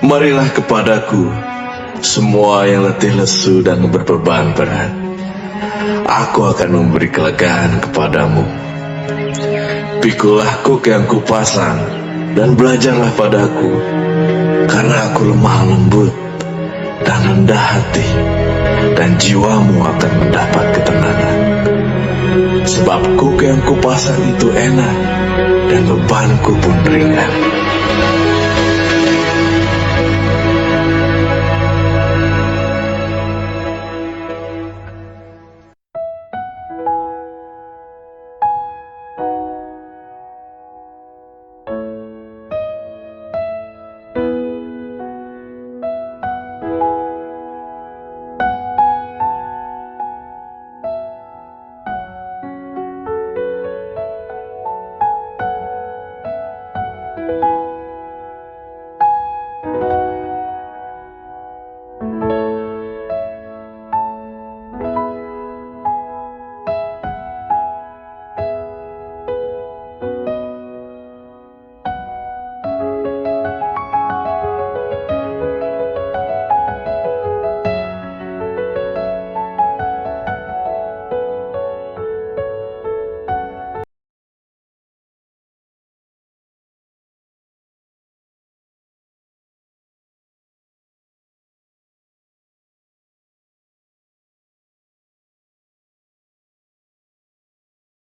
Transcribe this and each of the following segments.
Marilah kepadaku, semua yang letih lesu dan berbeban berat. Aku akan memberi kelegaan kepadamu. Pikulah kuk yang kupasang, dan belajarlah padaku, karena aku lemah lembut dan rendah hati, dan jiwamu akan mendapat ketenangan. Sebab kuk yang kupasang itu enak, dan bebanku pun ringan.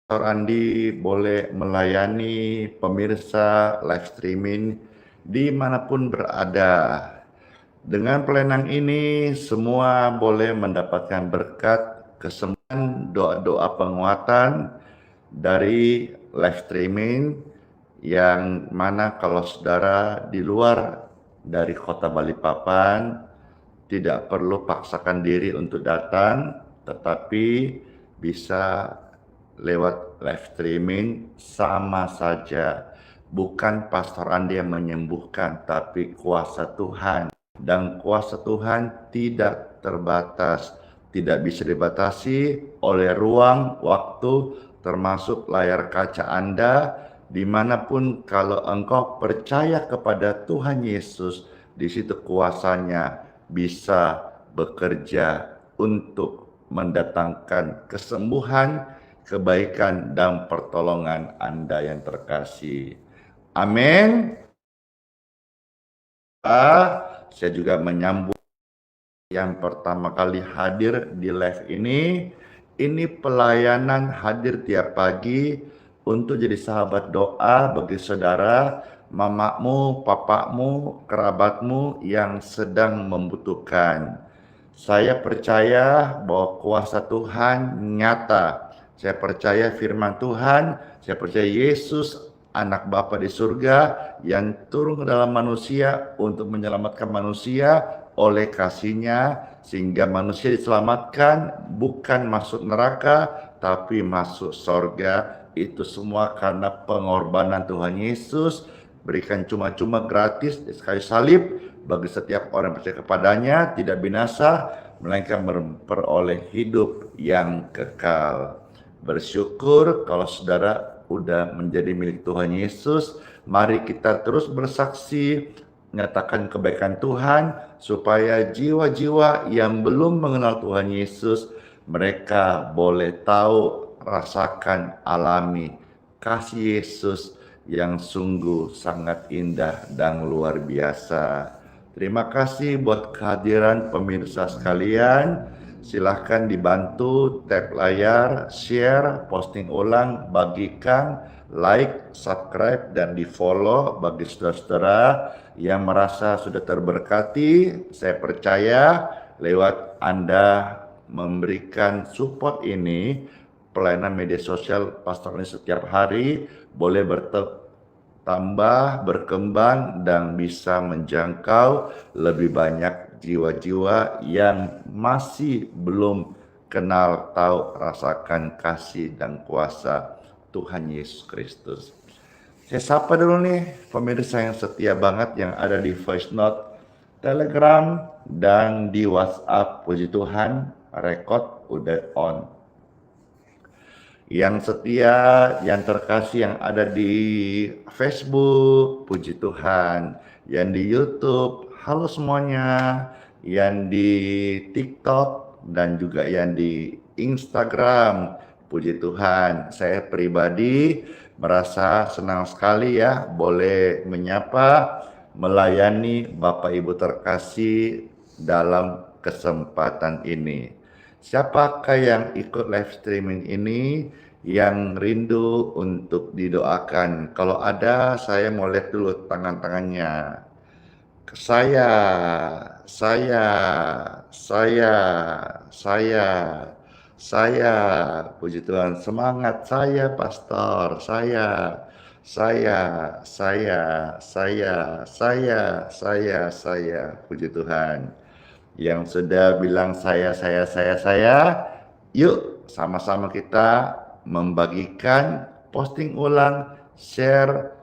Pastor Andi boleh melayani pemirsa live streaming dimanapun berada. Dengan pelayanan ini semua boleh mendapatkan berkat, kesembuhan, doa-doa penguatan dari live streaming yang mana kalau saudara di luar dari kota Balikpapan tidak perlu paksakan diri untuk datang, tetapi bisa lewat live streaming sama saja. Bukan Pastor Andi yang menyembuhkan, tapi kuasa Tuhan. Dan kuasa Tuhan tidak terbatas, tidak bisa dibatasi oleh ruang, waktu, termasuk layar kaca Anda. Dimanapun kalau engkau percaya kepada Tuhan Yesus, di situ kuasanya bisa bekerja untuk mendatangkan kesembuhan, kebaikan, dan pertolongan Anda yang terkasih. Amin. Saya juga menyambut yang pertama kali hadir di live ini. Ini pelayanan hadir tiap pagi untuk jadi sahabat doa bagi saudara, mamamu, papamu, kerabatmu yang sedang membutuhkan. Saya percaya bahwa kuasa Tuhan nyata. Saya percaya firman Tuhan, saya percaya Yesus anak Bapa di surga yang turun ke dalam manusia untuk menyelamatkan manusia oleh kasih-Nya, sehingga manusia diselamatkan, bukan masuk neraka tapi masuk sorga. Itu semua karena pengorbanan Tuhan Yesus, berikan cuma-cuma gratis di kayu salib bagi setiap orang yang percaya kepadanya, tidak binasa melainkan memperoleh hidup yang kekal. Bersyukur kalau saudara udah menjadi milik Tuhan Yesus. Mari kita terus bersaksi, menyatakan kebaikan Tuhan, supaya jiwa-jiwa yang belum mengenal Tuhan Yesus, mereka boleh tahu, rasakan, alami kasih Yesus yang sungguh sangat indah dan luar biasa. Terima kasih buat kehadiran pemirsa sekalian. Silahkan dibantu tap layar, share, posting ulang, bagikan, like, subscribe, dan di follow bagi saudara-saudara yang merasa sudah terberkati. Saya percaya lewat Anda memberikan support ini, pelayanan media sosial Pastor ini setiap hari boleh bertambah, berkembang, dan bisa menjangkau lebih banyak jiwa-jiwa yang masih belum kenal, tahu, rasakan kasih dan kuasa Tuhan Yesus Kristus. Saya sapa dulu nih pemirsa yang setia banget yang ada di voice note, Telegram, dan di WhatsApp. Puji Tuhan, record udah on. Yang setia, yang terkasih yang ada di Facebook, puji Tuhan. Yang di YouTube, halo semuanya yang di TikTok dan juga yang di Instagram. Puji Tuhan, saya pribadi merasa senang sekali ya boleh menyapa, melayani Bapak Ibu terkasih dalam kesempatan ini. Siapakah yang ikut live streaming ini yang rindu untuk didoakan? Kalau ada, saya mau lihat dulu tangan-tangannya. Saya, saya, saya, saya, saya. Puji Tuhan, semangat saya, Pastor. Saya. Puji Tuhan. Yang sudah bilang saya. Yuk, sama-sama kita membagikan, posting ulang, share,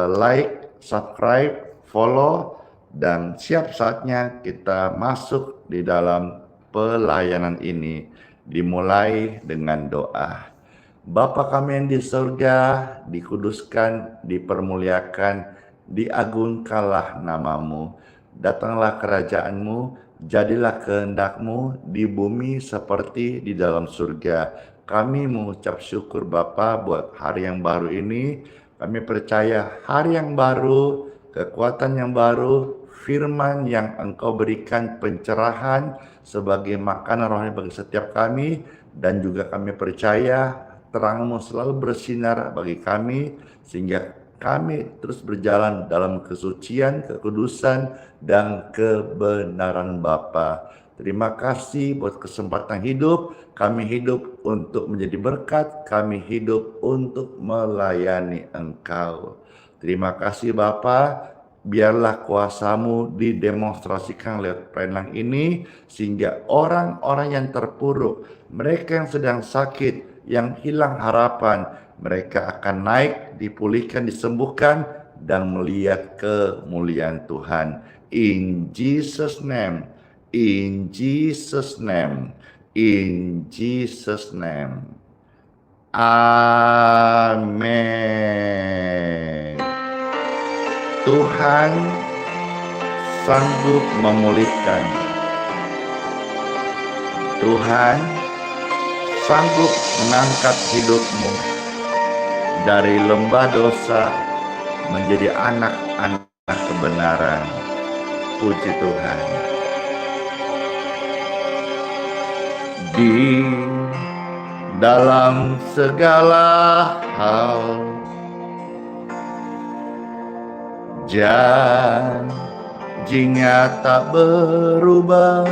like, subscribe, follow, dan siap saatnya kita masuk di dalam pelayanan ini. Dimulai dengan doa. Bapa kami yang di surga, dikuduskan, dipermuliakan, diagungkanlah namamu. Datanglah kerajaanmu, jadilah kehendakmu di bumi seperti di dalam surga. Kami mengucap syukur Bapa buat hari yang baru ini. Kami percaya hari yang baru, kekuatan yang baru, firman yang Engkau berikan pencerahan sebagai makanan rohani bagi setiap kami. Dan juga kami percaya terang-Mu selalu bersinar bagi kami, sehingga kami terus berjalan dalam kesucian, kekudusan, dan kebenaran Bapa. Terima kasih buat kesempatan hidup. Kami hidup untuk menjadi berkat. Kami hidup untuk melayani Engkau. Terima kasih Bapa. Biarlah kuasa-Mu didemonstrasikan lewat pelayanan ini, sehingga orang-orang yang terpuruk, mereka yang sedang sakit, yang hilang harapan, mereka akan naik, dipulihkan, disembuhkan, dan melihat kemuliaan Tuhan. In Jesus' name, in Jesus' name, in Jesus' name. Amin. Tuhan sanggup memulihkan. Tuhan sanggup mengangkat hidupmu dari lembah dosa menjadi anak-anak kebenaran. Puji Tuhan. Di dalam segala hal, janjinya tak berubah.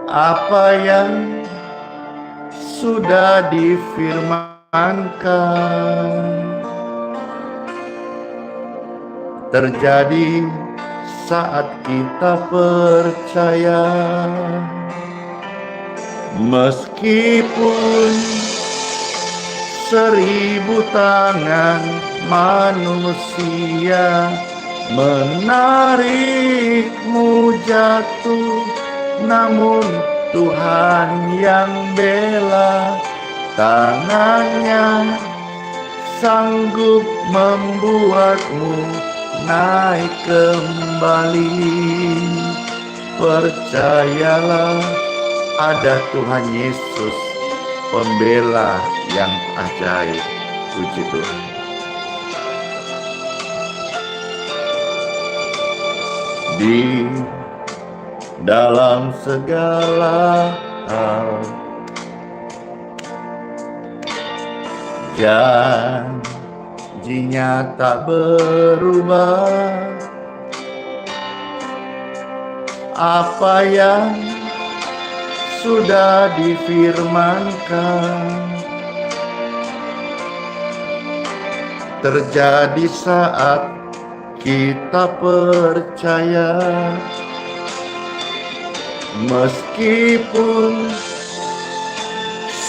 Apa yang sudah difirmankan terjadi saat kita percaya. Meskipun 1000 tangan manusia menarikmu jatuh, namun Tuhan yang bela. Tangannya sanggup membuatmu naik kembali. Percayalah, ada Tuhan Yesus, pembela yang ajaib. Puji Tuhan. Di dalam segala hal, janjinya tak berubah. Apa yang sudah difirmankan terjadi saat kita percaya. Meskipun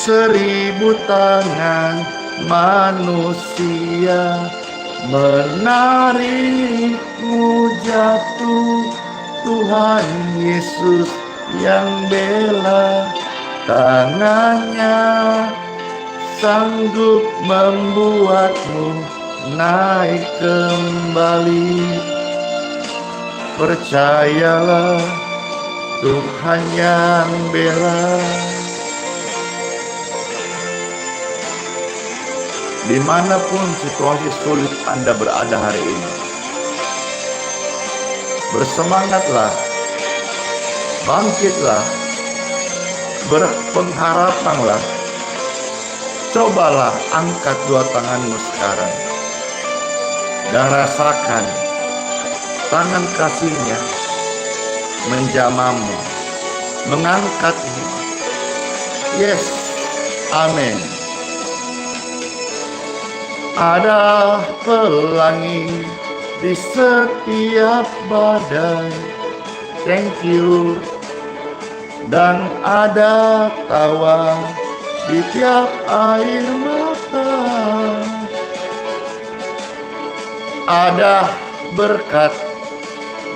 1000 tangan manusia menarikmu jatuh, Tuhan Yesus yang bela. Tangannya sanggup membuatmu naik kembali. Percayalah, Tuhan yang bela. Dimanapun situasi sulit Anda berada hari ini, bersemangatlah, bangkitlah, berpengharapanlah. Cobalah angkat dua tanganmu sekarang dan rasakan tangan kasih-Nya menjamamu, mengangkatmu. Yes, amin. Ada pelangi di setiap badai, thank you. Dan ada tawa di tiap air mata. Ada berkat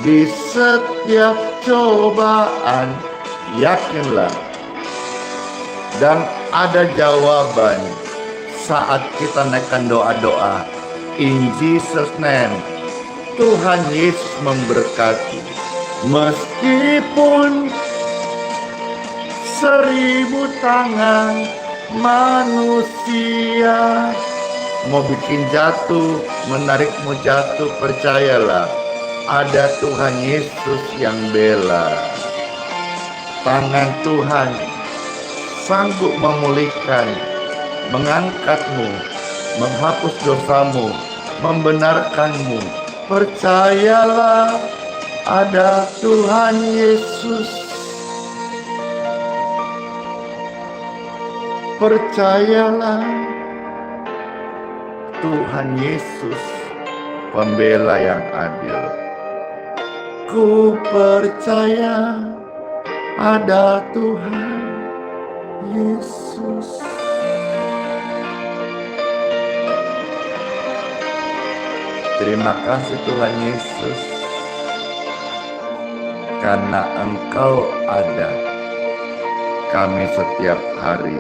di setiap cobaan, yakinlah. Dan ada jawaban saat kita naikkan doa-doa. In Jesus name, Tuhan Yesus memberkati. Meskipun 1000 tangan manusia mau bikin jatuh, menarikmu jatuh, percayalah, ada Tuhan Yesus yang bela. Tangan Tuhan sanggup memulihkan, mengangkatmu, menghapus dosamu, membenarkanmu. Percayalah, ada Tuhan Yesus. Percayalah, Tuhan Yesus, pembela yang adil. Ku percaya ada Tuhan Yesus. Terima kasih Tuhan Yesus, karena Engkau ada. Kami setiap hari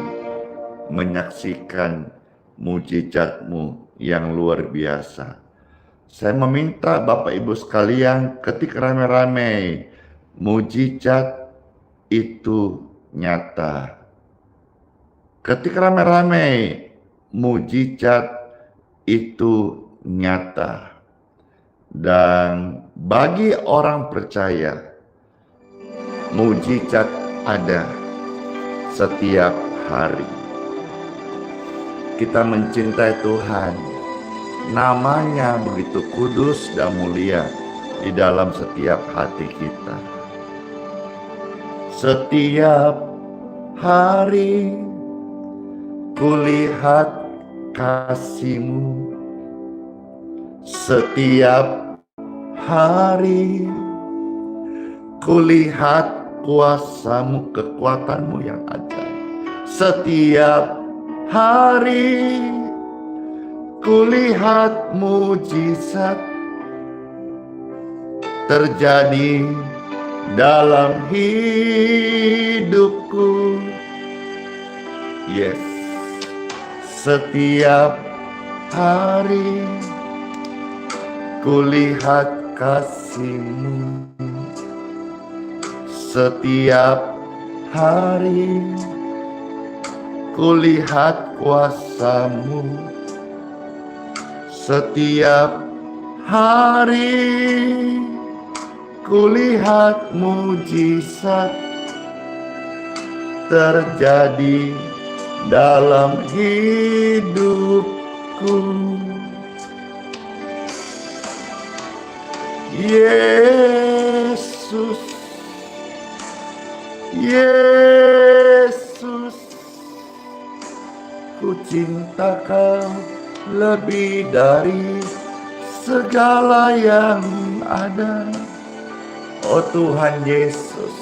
menyaksikan mujizat-Mu yang luar biasa. Saya meminta Bapak Ibu sekalian, ketik rame-rame, mujizat itu nyata. Ketik rame-rame, mujizat itu nyata. Dan bagi orang percaya, mujizat ada setiap hari. Kita mencintai Tuhan, namanya begitu kudus dan mulia di dalam setiap hati kita. Setiap hari kulihat kasih-Mu, setiap hari kulihat kuasa-Mu, kekuatan-Mu yang ajaib. Setiap hari kulihat mujizat terjadi dalam hidupku. Yes, setiap hari kulihat kasih-Mu, setiap hari kulihat kuasa-Mu, setiap hari kulihat mujizat terjadi dalam hidupku. Yesus, Yesus, ku cinta Kau lebih dari segala yang ada. Oh Tuhan Yesus,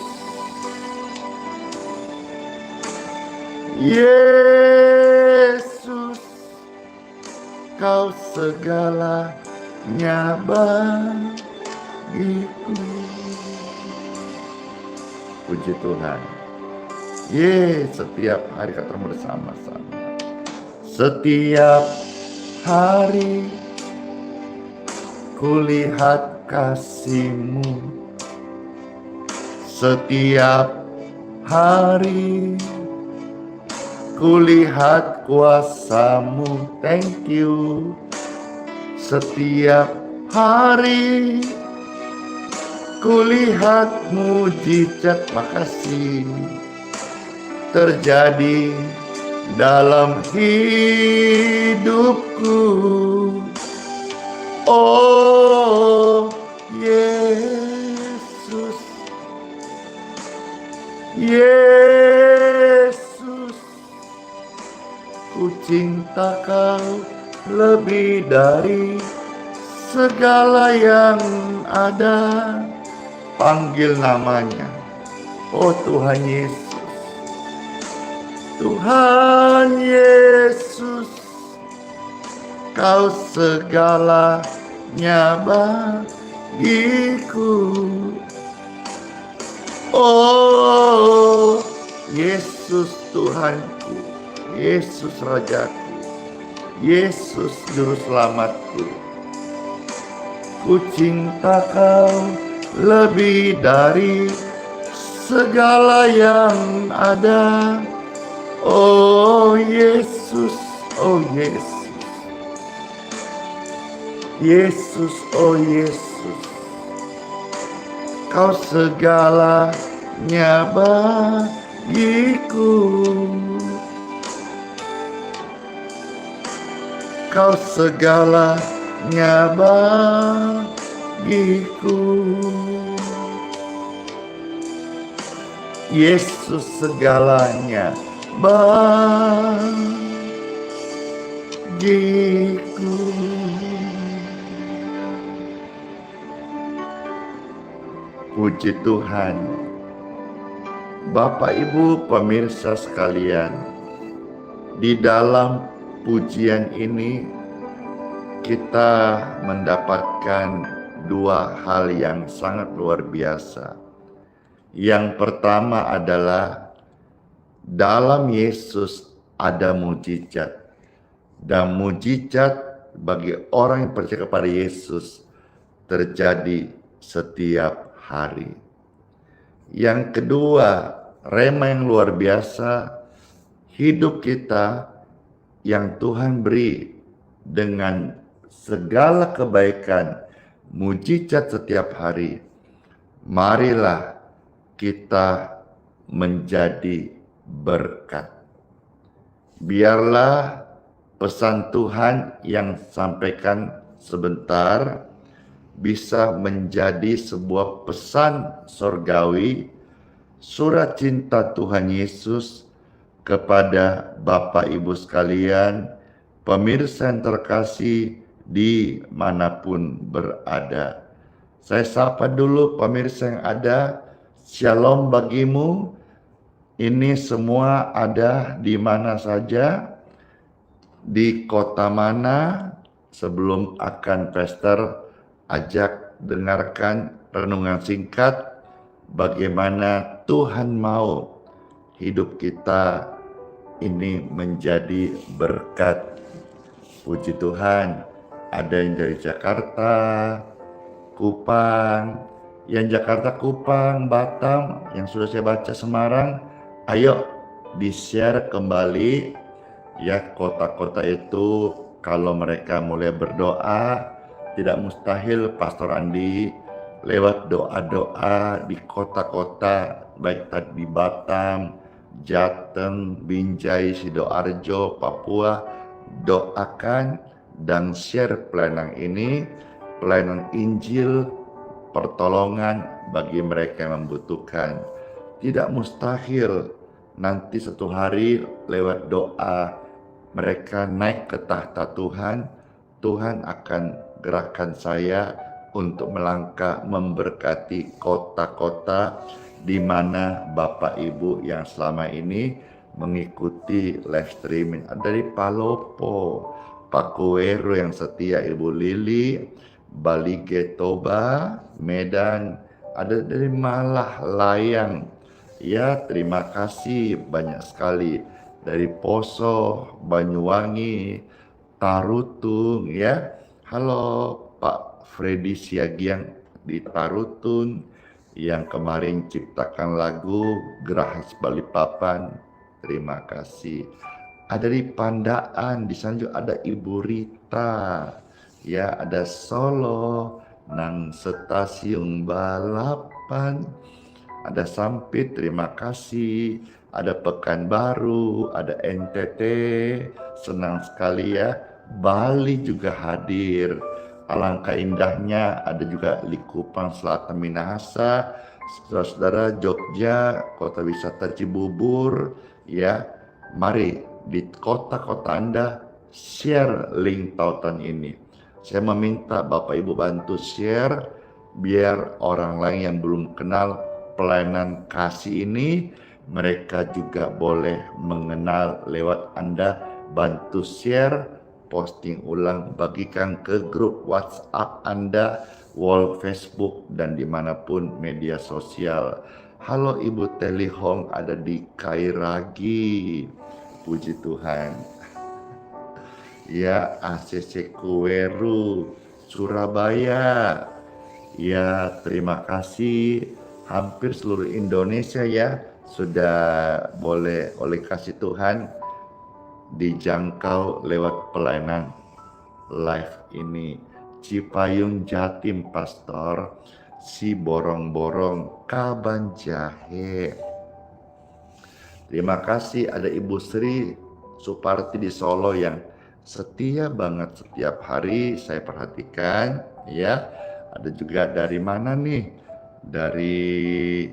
Yesus, Kau segalanya bagiku. Puji Tuhan. Setiap hari ketemu bersama-sama. Setiap hari kulihat kasih-Mu setiap hari, kulihat kuasa-Mu, thank you. Setiap hari, kulihat mujizat, makasih, terjadi dalam hidupku. Oh Yesus, Yesus, ku cinta Kau lebih dari segala yang ada. Panggil namanya, oh Tuhan Yesus, Tuhan Yesus, Kau segalanya bagiku. Oh Yesus Tuhanku, Yesus Rajaku, Yesus Juru Selamatku. Ku cinta Kau lebih dari segala yang ada. Oh Yesus, oh Yesus, Yesus, oh Yesus, Kau segalanya bagiku. Kau segalanya bagiku. Yesus segalanya bagiku. Puji Tuhan. Bapak Ibu pemirsa sekalian, di dalam pujian ini kita mendapatkan dua hal yang sangat luar biasa. Yang pertama adalah dalam Yesus ada mujizat, dan mujizat bagi orang yang percaya kepada Yesus terjadi setiap hari. Yang kedua, rema yang luar biasa, hidup kita yang Tuhan beri dengan segala kebaikan, mujizat setiap hari. Marilah kita menjadi berkat. Biarlah pesan Tuhan yang sampaikan sebentar bisa menjadi sebuah pesan sorgawi, surat cinta Tuhan Yesus kepada Bapak Ibu sekalian, pemirsa yang terkasih dimanapun berada. Saya sapa dulu pemirsa yang ada, shalom bagimu. Ini semua ada di mana saja, di kota mana. Sebelum akan pastor ajak dengarkan renungan singkat bagaimana Tuhan mau hidup kita ini menjadi berkat. Puji Tuhan, ada yang dari Jakarta, Kupang, yang Jakarta, Kupang, Batam, yang sudah saya baca Semarang. Ayo di-share kembali ya kota-kota itu. Kalau mereka mulai berdoa, tidak mustahil Pastor Andi lewat doa-doa di kota-kota, baik tadi di Batam, Jateng, Binjai, Sidoarjo, Papua. Doakan dan share pelayanan ini, pelayanan Injil, pertolongan bagi mereka yang membutuhkan. Tidak mustahil nanti satu hari lewat doa mereka naik ke tahta Tuhan. Tuhan akan gerakan saya untuk melangkah memberkati kota-kota di mana Bapak Ibu yang selama ini mengikuti live streaming. Ada dari Palopo, Pakuero yang setia, Ibu Lili, Balige Toba, Medan, ada dari Malah Layang. Ya, terima kasih banyak sekali dari Poso, Banyuwangi, Tarutung ya. Halo Pak Freddy Siagian di Tarutun, yang kemarin ciptakan lagu Gerahas Balikpapan, terima kasih. Ada di Pandaan, di sana juga ada Ibu Rita, ya ada Solo, nang stasiun balapan, ada Sampit, terima kasih. Ada Pekanbaru, ada NTT, senang sekali ya. Bali juga hadir. Alangkah indahnya ada juga Likupang Selatan Minahasa, saudara-saudara Jogja, kota wisata Cibubur, ya. Mari di kota-kota Anda share link tautan ini. Saya meminta Bapak Ibu bantu share biar orang lain yang belum kenal pelayanan kasih ini, mereka juga boleh mengenal lewat Anda. Bantu share, posting ulang, bagikan ke grup WhatsApp Anda, wall Facebook, dan dimanapun media sosial. Halo Ibu Telihong ada di Kairagi, puji Tuhan. Ya, ACC Kuweru, Surabaya. Ya, terima kasih. Hampir seluruh Indonesia ya sudah boleh oleh kasih Tuhan dijangkau lewat pelayanan live ini. Cipayung Jatim Pastor, si borong-borong Kaban Jahe. Terima kasih ada Ibu Sri Suparti di Solo yang setia banget setiap hari saya perhatikan ya. Ada juga dari mana nih? Dari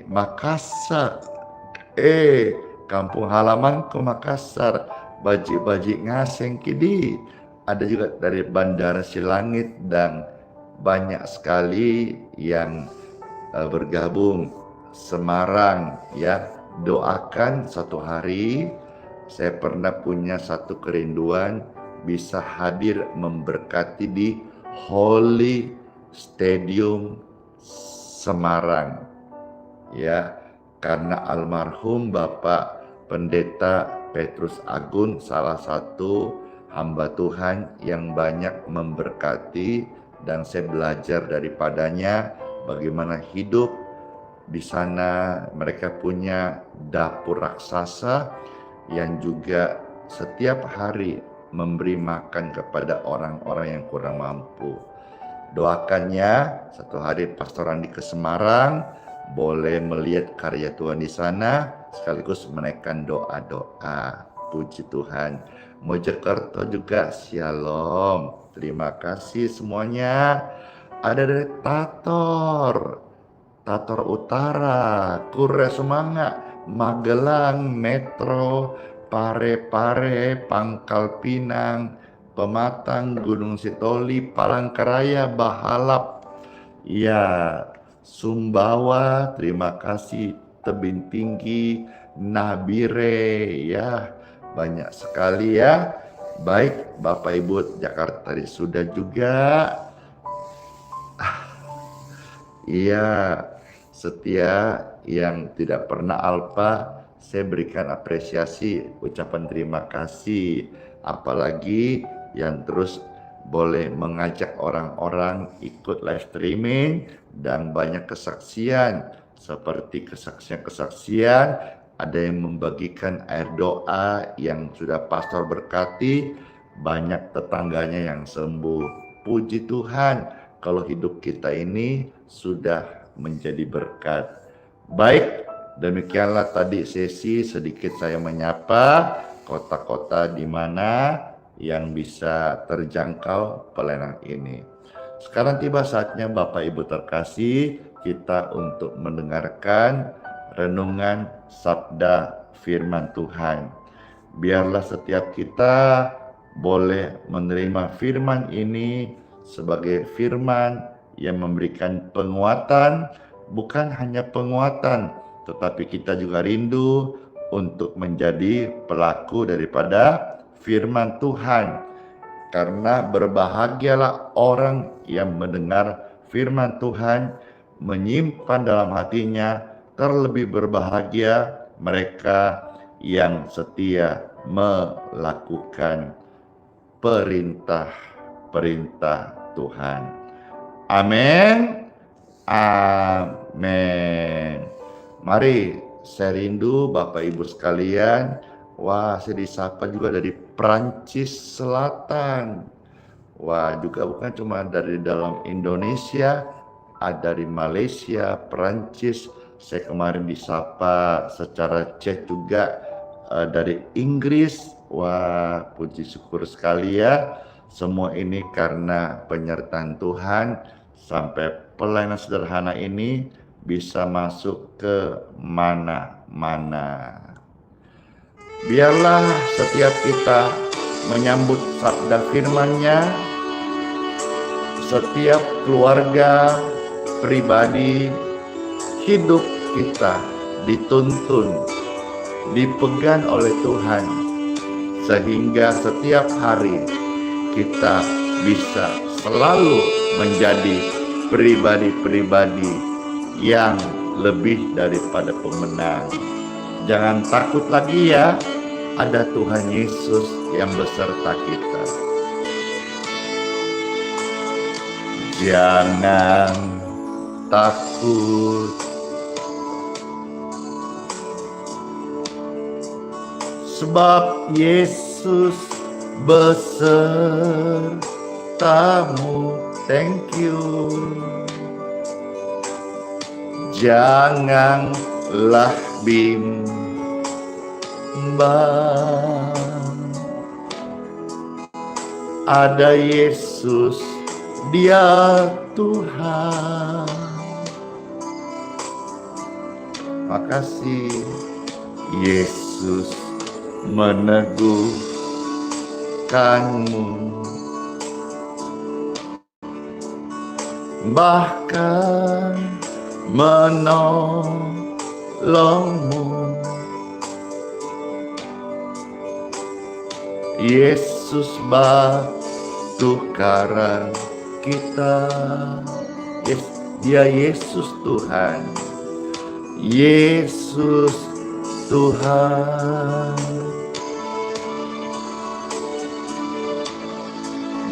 Makassar. Kampung halamanku Makassar. Baji-baji ngaseng kidi. Ada juga dari Bandara Silangit dan banyak sekali yang bergabung. Semarang ya. Doakan satu hari saya pernah punya satu kerinduan bisa hadir memberkati di Holy Stadium Semarang ya, karena almarhum Bapak Pendeta Petrus Agun salah satu hamba Tuhan yang banyak memberkati, dan saya belajar daripadanya bagaimana hidup di sana. Mereka punya dapur raksasa yang juga setiap hari memberi makan kepada orang-orang yang kurang mampu. Doakannya satu hari Pastor Andi ke Semarang boleh melihat karya Tuhan di sana sekaligus menaikkan doa-doa. Puji Tuhan. Mojokerto juga shalom. Terima kasih semuanya. Ada dari Tator Utara, Kure Semangat, Magelang, Metro, Pare-Pare, Pangkal Pinang, Pematang, Gunung Sitoli, Palangkaraya, Bahalap, ya, Sumbawa, terima kasih, Tebing Tinggi, Nabire, ya, banyak sekali ya. Baik, Bapak Ibu Jakarta sudah juga. Iya, setia yang tidak pernah alpa, saya berikan apresiasi, ucapan terima kasih. Apalagi yang terus boleh mengajak orang-orang ikut live streaming dan banyak kesaksian. Seperti kesaksian-kesaksian, ada yang membagikan air doa yang sudah pastor berkati, banyak tetangganya yang sembuh. Puji Tuhan, kalau hidup kita ini sudah menjadi berkat. Baik, demikianlah tadi sesi sedikit saya menyapa kota-kota di mana yang bisa terjangkau pelayanan ini. Sekarang tiba saatnya Bapak Ibu terkasih kita untuk mendengarkan renungan sabda firman Tuhan. Biarlah setiap kita boleh menerima firman ini sebagai firman yang memberikan penguatan, bukan hanya penguatan, tetapi kita juga rindu untuk menjadi pelaku daripada firman Tuhan. Karena berbahagialah orang yang mendengar firman Tuhan, menyimpan dalam hatinya, terlebih berbahagia mereka yang setia melakukan perintah-perintah Tuhan. Amin. Amin. Mari, saya rindu Bapak Ibu sekalian. Wah, saya disapa juga dari Prancis Selatan. Wah, juga bukan cuma dari dalam Indonesia, ada dari Malaysia, Prancis. Saya kemarin disapa secara chat juga dari Inggris. Wah, puji syukur sekali ya. Semua ini karena penyertaan Tuhan sampai pelayanan sederhana ini bisa masuk ke mana-mana. Biarlah setiap kita menyambut sabda firman-Nya, setiap keluarga, pribadi, hidup kita dituntun, dipegang oleh Tuhan, sehingga setiap hari kita bisa selalu menjadi pribadi-pribadi yang lebih daripada pemenang. Jangan takut lagi ya, ada Tuhan Yesus yang beserta kita. Jangan takut, sebab Yesus besertamu. Thank you. Janganlah bimbang, ada Yesus, Dia Tuhan. Makasih Yesus meneguhkanmu, bahkan menolongmu. Yesus batu karang kita. Dia Yesus Tuhan. Yesus Tuhan.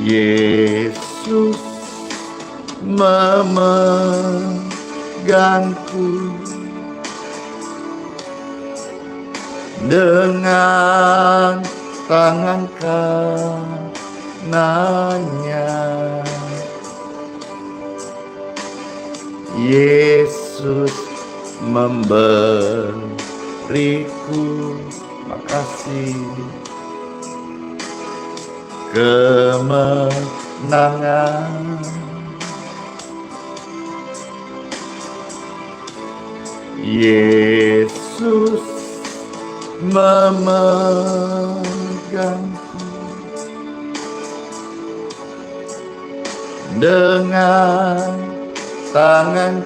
Yesus memegangku dengan tangan kanannya. Yesus memberiku, makasih, kemenangan. Yesus memegangku dengan tangan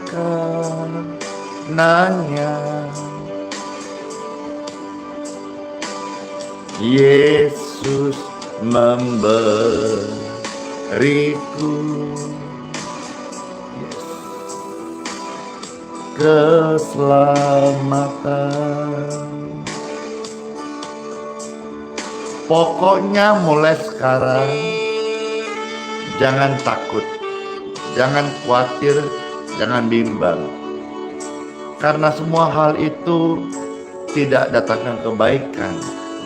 kanannya. Yesus memberiku keselamatan. Pokoknya mulai sekarang jangan takut, jangan khawatir, jangan bimbang. Karena semua hal itu tidak datangkan kebaikan,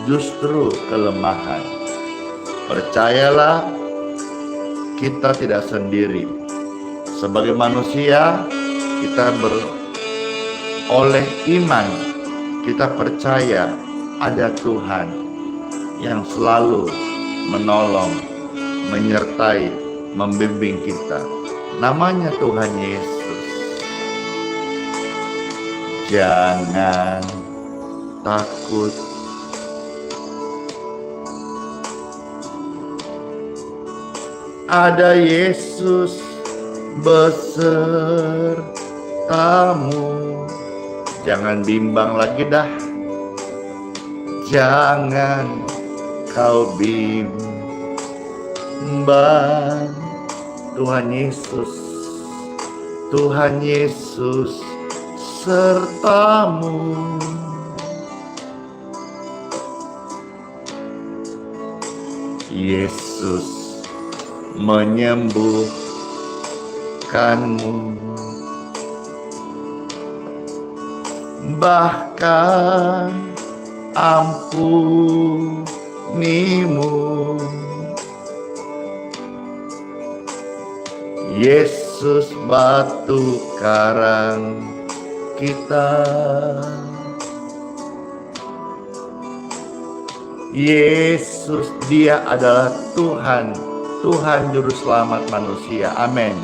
justru kelemahan. Percayalah, kita tidak sendiri. Sebagai manusia, kita beroleh iman, kita percaya ada Tuhan yang selalu menolong, menyertai, membimbing kita. Namanya Tuhan Yesus. Jangan takut. Ada Yesus besertamu. Jangan bimbang lagi dah. Jangan kau bimbang. Tuhan Yesus, Tuhan Yesus sertamu. Yesus menyembuhkanmu. memaafkanmu, bahkan ampunimu. Yesus batu karang kita, Yesus Dia adalah Tuhan, Tuhan Juru Selamat manusia. Amin.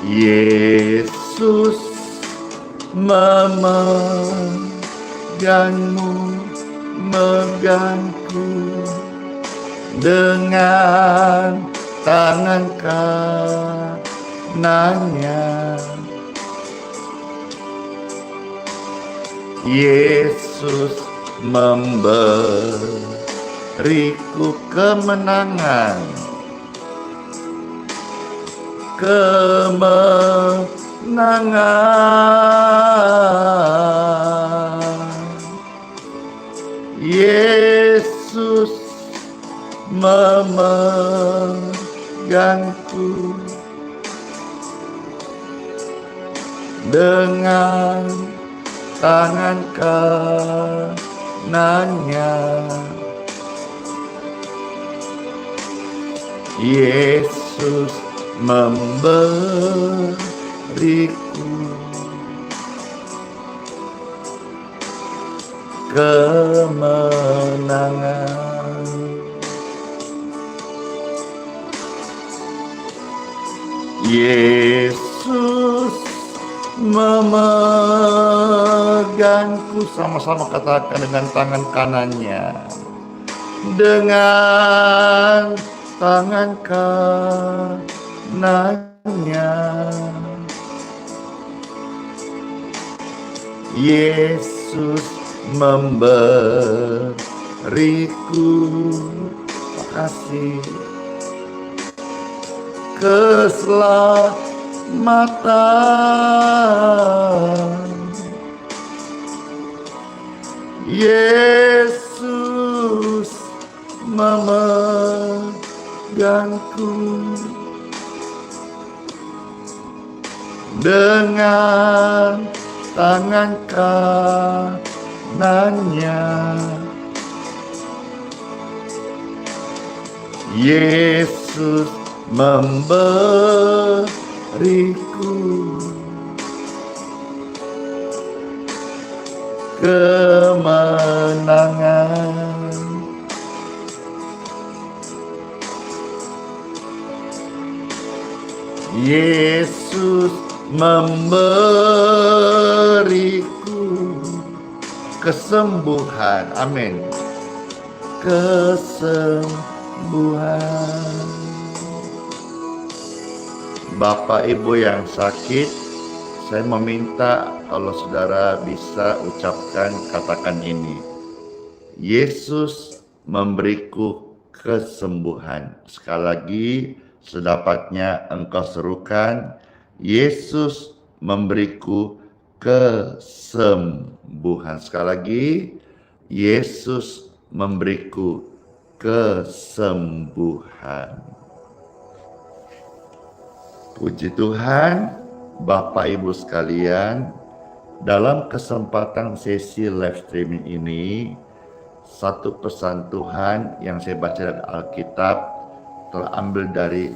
Yesus memegangmu, megangku dengan tangan kanannya. Yesus memberiku kemenangan, Yesus memegangku dengan tangan kanannya. Yesus memberiku kemenangan. Yesus memegangku, sama-sama katakan dengan tangan kanannya, dengan tangan kanannya. Yesus memberiku kasih keselamatan. Yesus memegangku dengan tangan kanannya. Yesus memberiku kemenangan. Yesus memberiku kesembuhan. Amin. Kesembuhan. Bapak Ibu yang sakit, saya meminta kalau saudara bisa ucapkan, katakan ini: Yesus memberiku kesembuhan. Sekali lagi, sedapatnya engkau serukan, Yesus memberiku kesembuhan. Sekali lagi, Yesus memberiku kesembuhan. Puji Tuhan, Bapak Ibu sekalian, dalam kesempatan sesi live streaming ini, satu pesan Tuhan yang saya baca dari Alkitab terambil dari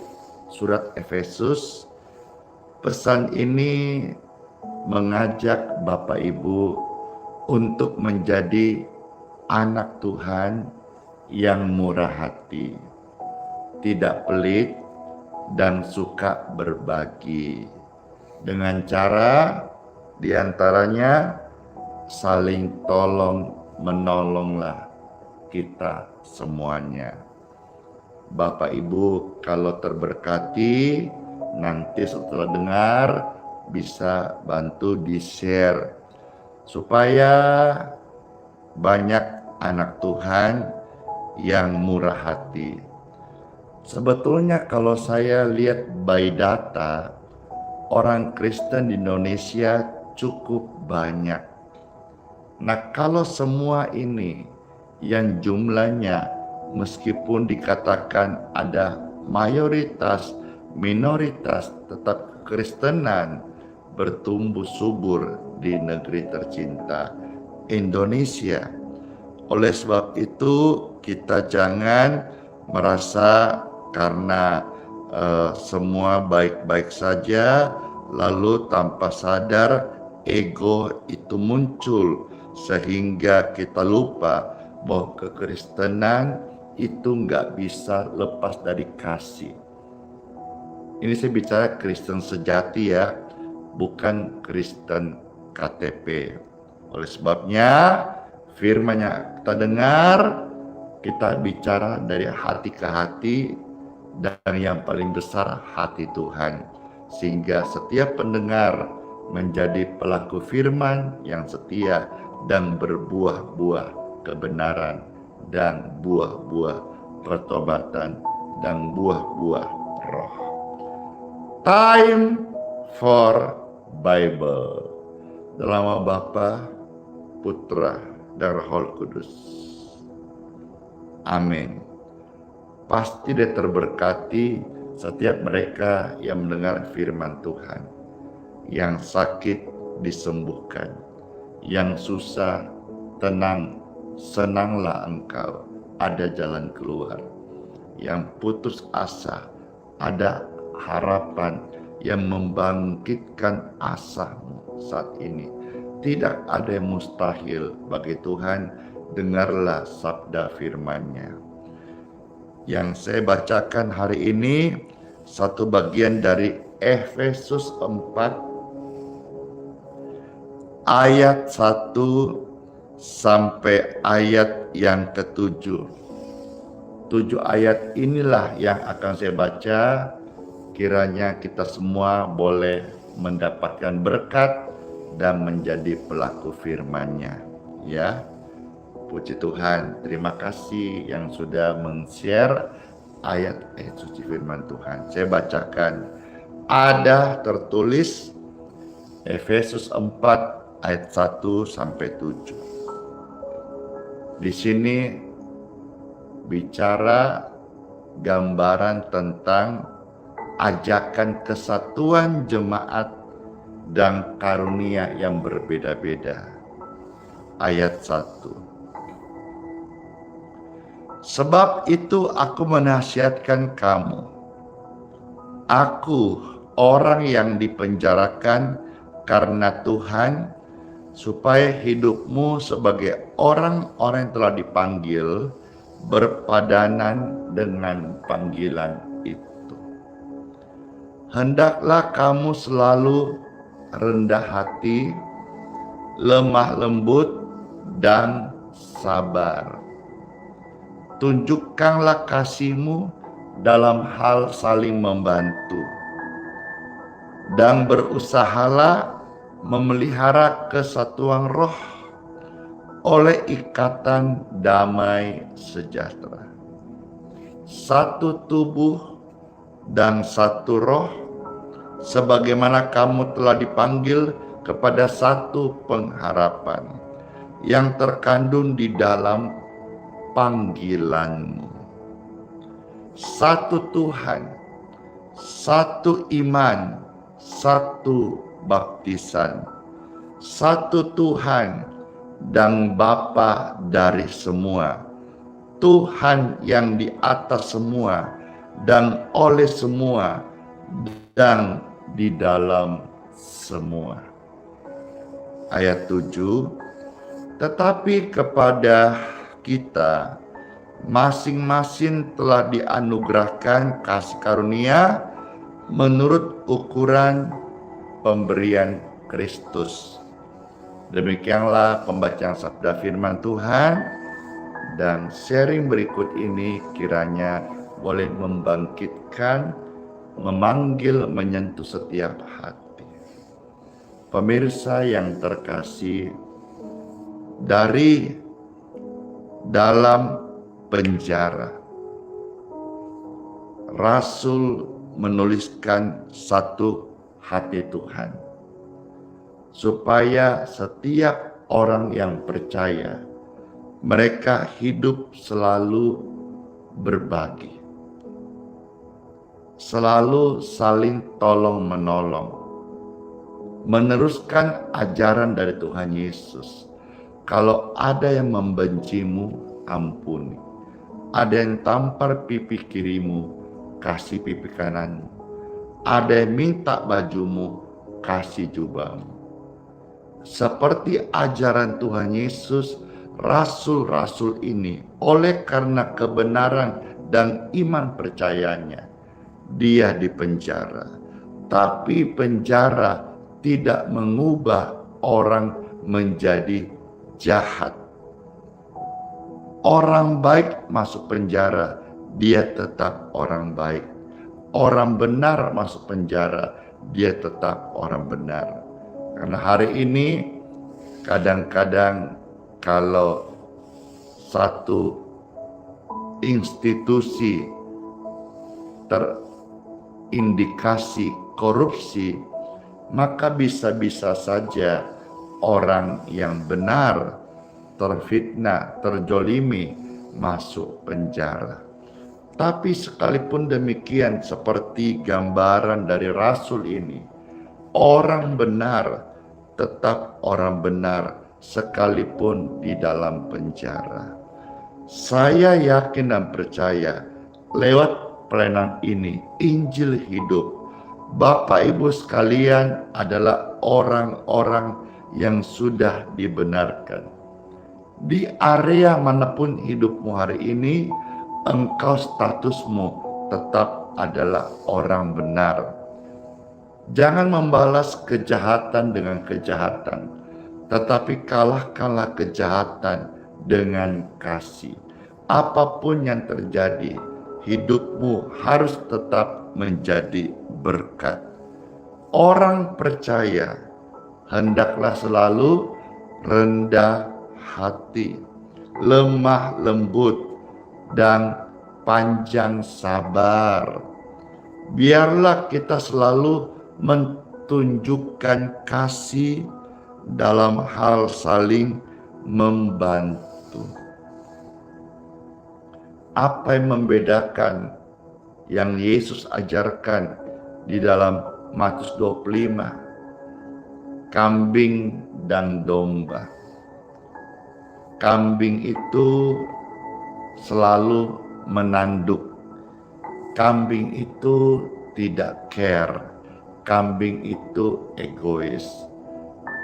surat Efesus. Pesan ini mengajak Bapak Ibu untuk menjadi anak Tuhan yang murah hati, tidak pelit, dan suka berbagi. Dengan cara diantaranya saling tolong menolonglah kita semuanya. Bapak Ibu kalau terberkati, nanti setelah dengar bisa bantu di-share supaya banyak anak Tuhan yang murah hati. Sebetulnya kalau saya lihat by data, orang Kristen di Indonesia cukup banyak. Nah, kalau semua ini yang jumlahnya meskipun dikatakan ada mayoritas minoritas, tetap kekristenan bertumbuh subur di negeri tercinta Indonesia. Oleh sebab itu, kita jangan merasa karena semua baik-baik saja, lalu tanpa sadar ego itu muncul, sehingga kita lupa bahwa kekristenan itu nggak bisa lepas dari kasih. Ini saya bicara Kristen sejati ya, bukan Kristen KTP. Oleh sebabnya, firman yang kita dengar, kita bicara dari hati ke hati, dan yang paling besar hati Tuhan. Sehingga setiap pendengar menjadi pelaku firman yang setia dan berbuah-buah kebenaran dan buah-buah pertobatan dan buah-buah roh. Time for Bible. Dalam nama Bapa, Putra, dan Roh Kudus. Amin. Pasti dia terberkati setiap mereka yang mendengar firman Tuhan. Yang sakit disembuhkan, yang susah tenang, senanglah engkau, ada jalan keluar. Yang putus asa, ada harapan yang membangkitkan asamu saat ini. Tidak ada yang mustahil bagi Tuhan. Dengarlah sabda firman-Nya. Yang saya bacakan hari ini satu bagian dari Efesus 4 ayat 1 sampai ayat yang ke-7. 7 ayat inilah yang akan saya baca. Kiranya kita semua boleh mendapatkan berkat dan menjadi pelaku firman-Nya, ya. Puji Tuhan, terima kasih yang sudah men-share ayat-ayat suci firman Tuhan. Saya bacakan. Ada tertulis Efesus 4 ayat 1 sampai 7. Di sini bicara gambaran tentang ajakan kesatuan jemaat dan karunia yang berbeda-beda. Ayat 1. Sebab itu aku menasihatkan kamu, aku orang yang dipenjarakan karena Tuhan, supaya hidupmu sebagai orang-orang yang telah dipanggil berpadanan dengan panggilan itu. Hendaklah kamu selalu rendah hati, lemah lembut, dan sabar. Tunjukkanlah kasihmu dalam hal saling membantu, dan berusahalah memelihara kesatuan roh oleh ikatan damai sejahtera. Satu tubuh dan satu roh, sebagaimana kamu telah dipanggil kepada satu pengharapan yang terkandung di dalam panggilanmu. Satu Tuhan, satu iman, satu baptisan, satu Tuhan dan Bapa dari semua, Tuhan yang di atas semua dan oleh semua dan di dalam semua. Ayat 7. Tetapi kepada kita masing-masing telah dianugerahkan kasih karunia menurut ukuran pemberian Kristus. Demikianlah pembacaan sabda firman Tuhan, dan sharing berikut ini kiranya boleh membangkitkan, memanggil, menyentuh setiap hati. Pemirsa yang terkasih, dari dalam penjara, Rasul menuliskan satu hati Tuhan, supaya setiap orang yang percaya, mereka hidup selalu berbagi. selalu saling tolong-menolong, meneruskan ajaran dari Tuhan Yesus. Kalau ada yang membencimu, ampuni. Ada yang tampar pipi kirimu, kasih pipi kananmu. Ada yang minta bajumu, kasih jubahmu. Seperti ajaran Tuhan Yesus, rasul-rasul ini oleh karena kebenaran dan iman percayanya, dia dipenjara. Tapi penjara tidak mengubah orang menjadi jahat. Orang baik masuk penjara, dia tetap orang baik. Orang benar masuk penjara, dia tetap orang benar. Karena hari ini kadang-kadang kalau satu institusi terindikasi korupsi, maka bisa-bisa saja orang yang benar terfitnah, terjolimi, masuk penjara. Tapi sekalipun demikian, seperti gambaran dari rasul ini, orang benar tetap orang benar sekalipun di dalam penjara. Saya yakin dan percaya lewat pelayanan ini, Injil hidup, Bapak Ibu sekalian adalah orang-orang yang sudah dibenarkan. Di area manapun hidupmu hari ini, engkau statusmu tetap adalah orang benar. Jangan membalas kejahatan dengan kejahatan, tetapi kalahkanlah kejahatan dengan kasih. Apapun yang terjadi, hidupmu harus tetap menjadi berkat. Orang percaya hendaklah selalu rendah hati, lemah lembut, dan panjang sabar. Biarlah kita selalu menunjukkan kasih dalam hal saling membantu. Apa yang membedakan yang Yesus ajarkan di dalam Matius 25? Kambing dan domba. Kambing itu selalu menanduk. Kambing itu tidak care. Kambing itu egois.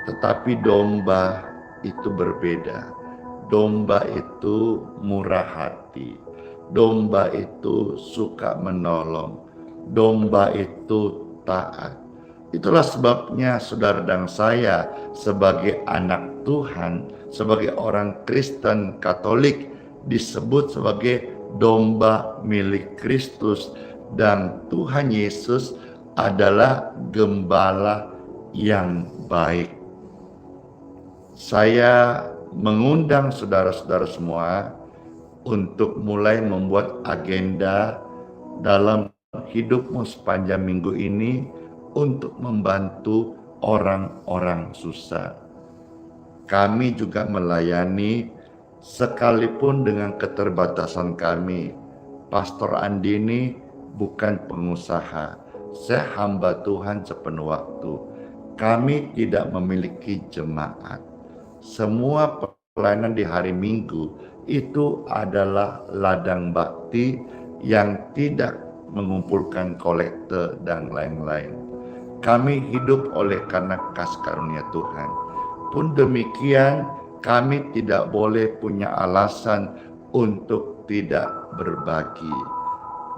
Tetapi domba itu berbeda. Domba itu murah hati. Domba itu suka menolong. Domba itu taat. Itulah sebabnya saudara dan saya sebagai anak Tuhan, sebagai orang Kristen Katolik disebut sebagai domba milik Kristus, dan Tuhan Yesus adalah gembala yang baik. Saya mengundang saudara-saudara semua untuk mulai membuat agenda dalam hidupmu sepanjang minggu ini untuk membantu orang-orang susah. Kami juga melayani sekalipun dengan keterbatasan kami. Pastor Andini bukan pengusaha. Saya hamba Tuhan sepenuh waktu. Kami tidak memiliki jemaat. Semua pelayanan di hari Minggu itu adalah ladang bakti yang tidak mengumpulkan kolekte dan lain-lain. Kami hidup oleh karena kasih karunia Tuhan. Pun demikian, kami tidak boleh punya alasan untuk tidak berbagi.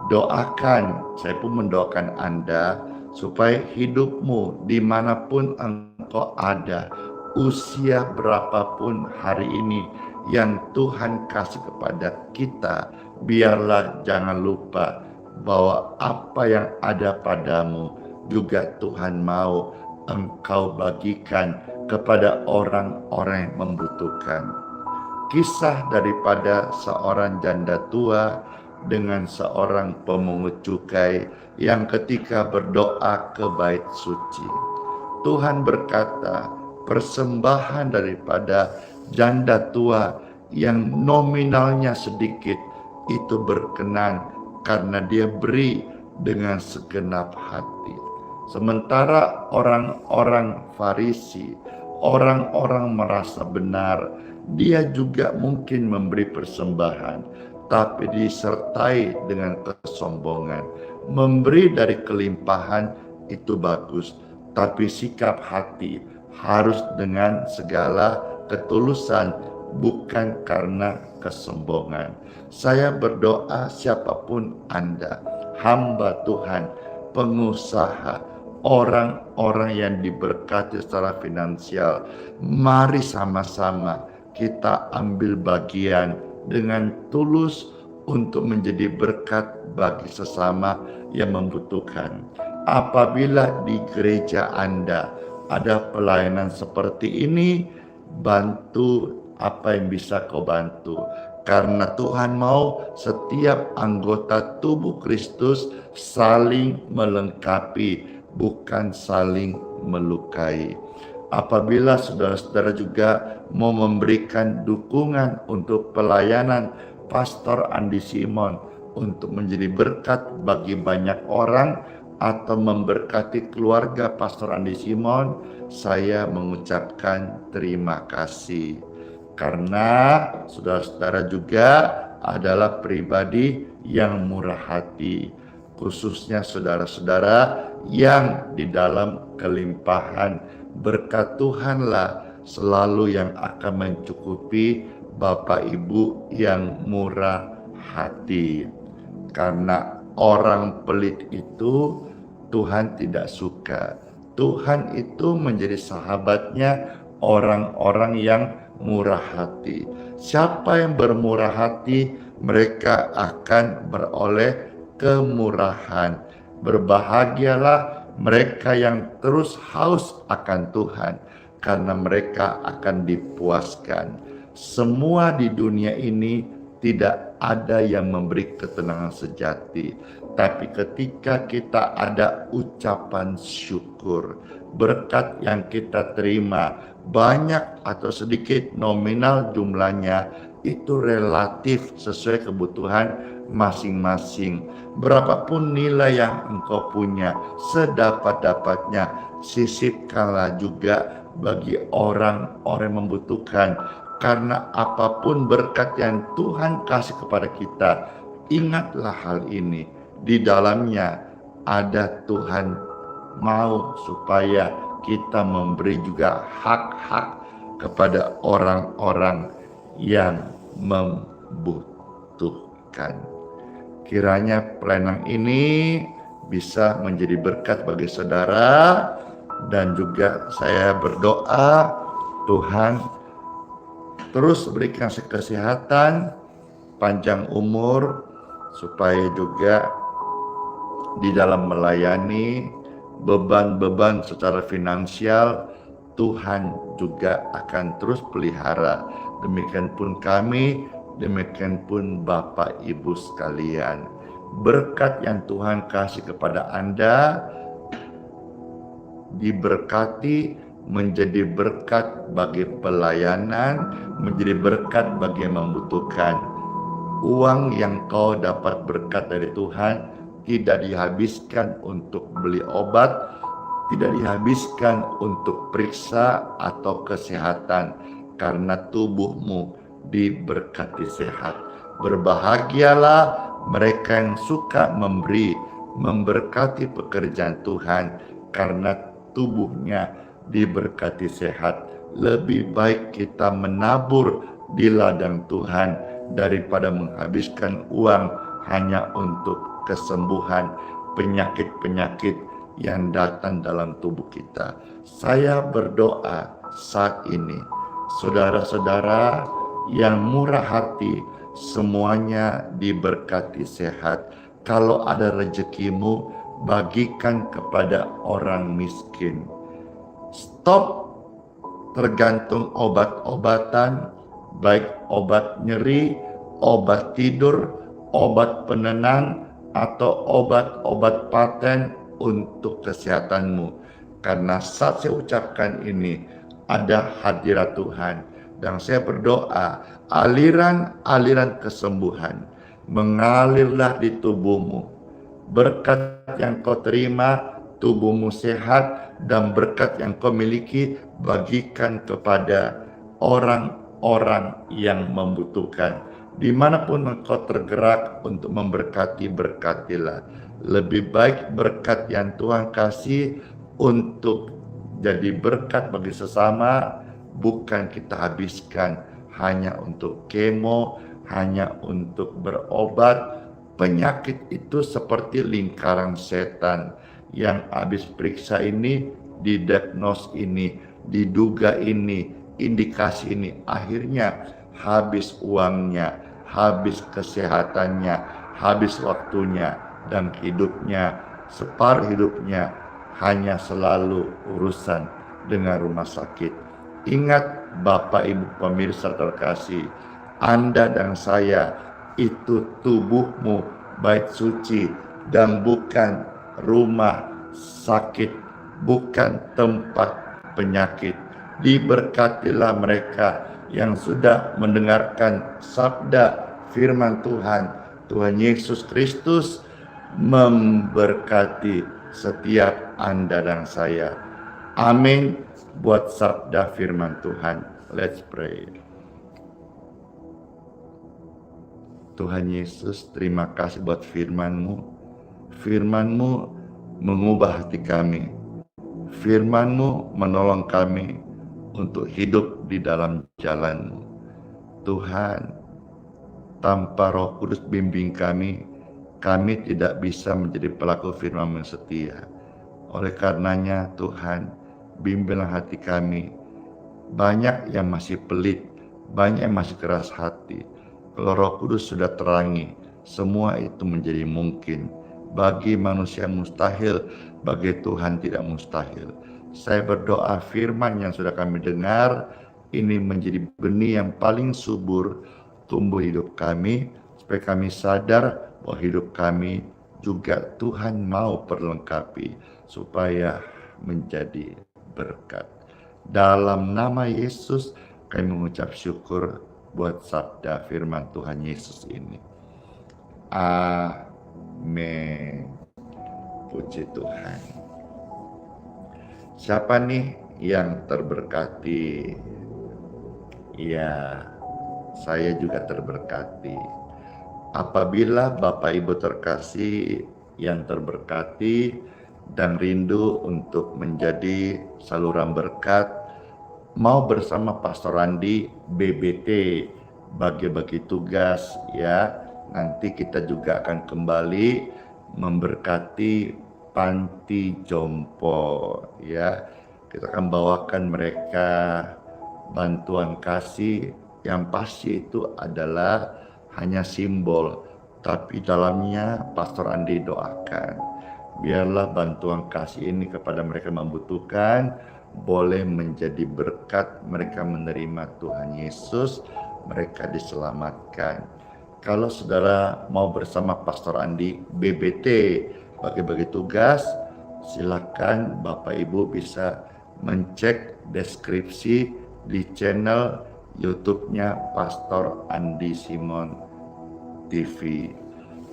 Doakan, saya pun mendoakan Anda supaya hidupmu dimanapun engkau ada, usia berapapun hari ini yang Tuhan kasih kepada kita, biarlah jangan lupa bahwa apa yang ada padamu juga Tuhan mau engkau bagikan kepada orang-orang yang membutuhkan. Kisah daripada seorang janda tua dengan seorang pemungut cukai yang ketika berdoa ke bait suci, Tuhan berkata, persembahan daripada janda tua yang nominalnya sedikit itu berkenan karena dia beri dengan segenap hati. Sementara orang-orang Farisi, orang-orang merasa benar, dia juga mungkin memberi persembahan, tapi disertai dengan kesombongan. Memberi dari kelimpahan itu bagus, tapi sikap hati harus dengan segala ketulusan, bukan karena kesombongan. Saya berdoa siapapun Anda, hamba Tuhan, pengusaha, orang-orang yang diberkati secara finansial, mari sama-sama kita ambil bagian dengan tulus untuk menjadi berkat bagi sesama yang membutuhkan. Apabila di gereja Anda ada pelayanan seperti ini, bantu apa yang bisa kau bantu. Karena Tuhan mau setiap anggota tubuh Kristus saling melengkapi, bukan saling melukai. Apabila saudara-saudara juga mau memberikan dukungan untuk pelayanan Pastor Andi Simon untuk menjadi berkat bagi banyak orang atau memberkati keluarga Pastor Andi Simon, saya mengucapkan terima kasih. Karena saudara-saudara juga adalah pribadi yang murah hati, khususnya saudara-saudara yang di dalam kelimpahan berkat Tuhanlah selalu yang akan mencukupi Bapak Ibu yang murah hati. Karena orang pelit itu Tuhan tidak suka. Tuhan itu menjadi sahabatnya orang-orang yang murah hati. Siapa yang bermurah hati, mereka akan beroleh kemurahan. Berbahagialah mereka yang terus haus akan Tuhan, karena mereka akan dipuaskan. Semua di dunia ini tidak ada yang memberi ketenangan sejati, tapi ketika kita ada ucapan syukur, berkat yang kita terima, banyak atau sedikit nominal jumlahnya, itu relatif sesuai kebutuhan masing-masing. Berapapun nilai yang engkau punya, sedapat-dapatnya sisipkanlah juga bagi orang-orang yang membutuhkan. Karena apapun berkat yang Tuhan kasih kepada kita, ingatlah hal ini, di dalamnya ada Tuhan mau supaya kita memberi juga hak-hak kepada orang-orang yang membutuhkan. Kiranya pelayanan ini bisa menjadi berkat bagi saudara, dan juga saya berdoa Tuhan terus berikan kesehatan, panjang umur, supaya juga di dalam melayani beban-beban secara finansial Tuhan juga akan terus pelihara. Demikian pun kami, demikian pun Bapak Ibu sekalian. Berkat yang Tuhan kasih kepada Anda diberkati, menjadi berkat bagi pelayanan, menjadi berkat bagi yang membutuhkan. Uang yang kau dapat berkat dari Tuhan tidak dihabiskan untuk beli obat, tidak dihabiskan untuk periksa atau kesehatan, karena tubuhmu diberkati sehat. Berbahagialah mereka yang suka memberi, memberkati pekerjaan Tuhan, karena tubuhnya diberkati sehat. Lebih baik kita menabur di ladang Tuhan daripada menghabiskan uang hanya untuk kesembuhan penyakit-penyakit yang datang dalam tubuh kita. Saya berdoa saat ini, saudara-saudara yang murah hati, semuanya diberkati sehat. Kalau ada rezekimu, bagikan kepada orang miskin. Stop tergantung obat-obatan, baik obat nyeri, obat tidur, obat penenang, atau obat-obat paten untuk kesehatanmu. Karena saat saya ucapkan ini, ada hadirat Tuhan. Dan saya berdoa, aliran-aliran kesembuhan mengalirlah di tubuhmu. berkat yang kau terima, tubuhmu sehat, dan berkat yang kau miliki bagikan kepada orang-orang yang membutuhkan. Dimanapun engkau tergerak untuk memberkati, berkatilah. Lebih baik berkat yang Tuhan kasih untuk jadi berkat bagi sesama, bukan kita habiskan hanya untuk kemo, hanya untuk berobat. Penyakit itu seperti lingkaran setan yang habis periksa ini, didiagnos ini, diduga ini, indikasi ini, akhirnya habis uangnya, habis kesehatannya, habis waktunya, dan hidupnya, separuh hidupnya hanya selalu urusan dengan rumah sakit. Ingat Bapak Ibu pemirsa terkasih, Anda dan saya itu tubuhmu bait suci dan bukan rumah sakit, bukan tempat penyakit. Diberkatilah mereka yang sudah mendengarkan sabda firman Tuhan. Tuhan Yesus Kristus memberkati setiap Anda dan saya. Amin. Buat sabda firman Tuhan. Let's pray. Tuhan Yesus, terima kasih buat firman-Mu. Firman-Mu mengubah hati kami. Firman-Mu menolong kami untuk hidup di dalam jalan-Mu. Tuhan, tanpa Roh Kudus bimbing kami tidak bisa menjadi pelaku firman-Mu yang setia. Oleh karenanya Tuhan, bimbinglah hati kami. Banyak yang masih pelit, banyak yang masih keras hati. Kalau Roh Kudus sudah terangi, semua itu menjadi mungkin. Bagi manusia mustahil, bagi Tuhan tidak mustahil. Saya berdoa firman yang sudah kami dengar, ini menjadi benih yang paling subur tumbuh hidup kami, supaya kami sadar bahwa hidup kami juga Tuhan mau perlengkapi, supaya menjadi berkat. Dalam nama Yesus kami mengucap syukur buat sabda firman Tuhan Yesus ini. Amin. Puji Tuhan. Siapa nih yang terberkati? Ya, saya juga terberkati. Apabila Bapak Ibu terkasih yang terberkati dan rindu untuk menjadi saluran berkat, mau bersama Pastor Andi BBT bagi-bagi tugas ya. Nanti kita juga akan kembali memberkati panti jompo ya. Kita akan bawakan mereka bantuan kasih yang pasti itu adalah hanya simbol, tapi dalamnya Pastor Andi doakan. Biarlah bantuan kasih ini kepada mereka membutuhkan boleh menjadi berkat, mereka menerima Tuhan Yesus, mereka diselamatkan. Kalau saudara mau bersama Pastor Andi BBT bagi-bagi tugas, silakan Bapak Ibu bisa mencek deskripsi di channel YouTube-nya Pastor Andi Simon TV.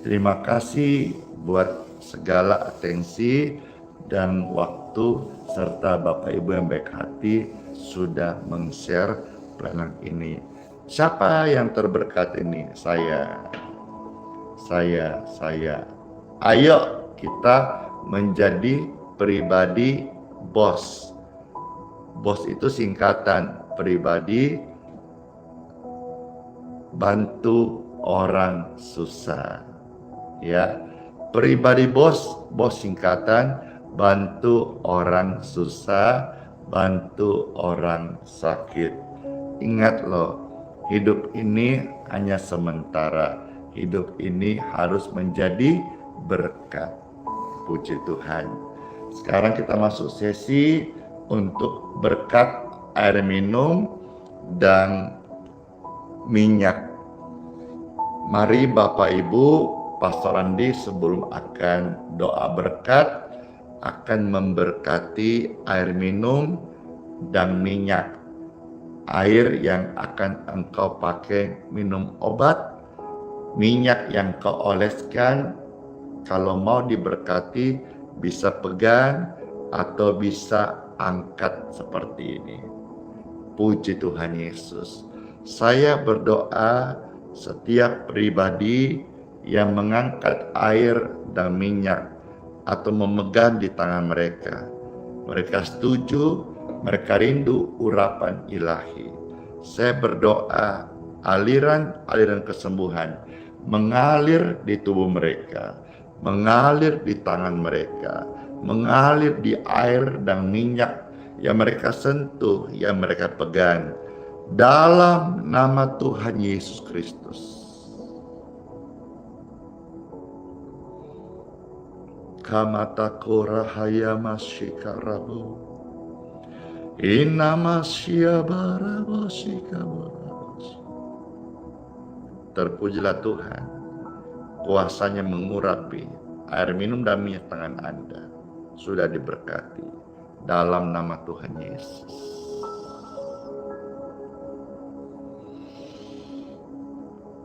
Terima kasih buat segala atensi dan waktu serta Bapak Ibu yang baik hati sudah meng-share pelayanan ini. Siapa yang terberkat ini? Saya. Ayo kita menjadi pribadi BOS. BOS itu singkatan pribadi bantu orang susah. Ya. Pribadi BOS singkatan bantu orang susah, bantu orang sakit. Ingat loh, hidup ini hanya sementara. Hidup ini harus menjadi berkat. Puji Tuhan. Sekarang kita masuk sesi untuk berkat air minum dan minyak. Mari Bapak Ibu, Pastor Andi sebelum akan doa berkat akan memberkati air minum dan minyak. Air yang akan engkau pakai minum obat, minyak yang kau oleskan Kalau mau diberkati, bisa pegang atau bisa angkat seperti ini. Puji Tuhan Yesus. Saya berdoa setiap pribadi yang mengangkat air dan minyak atau memegang di tangan mereka. Mereka setuju, mereka rindu urapan ilahi. Saya berdoa aliran-aliran kesembuhan mengalir di tubuh mereka, mengalir di tangan mereka, mengalir di air dan minyak yang mereka sentuh, yang mereka pegang, dalam nama Tuhan Yesus Kristus. Kamata korahaya masyikarabu, inamasya barabashikabarabas. Terpujilah Tuhan, kuasanya mengurapi air minum dan minyak tangan Anda sudah diberkati dalam nama Tuhan Yesus.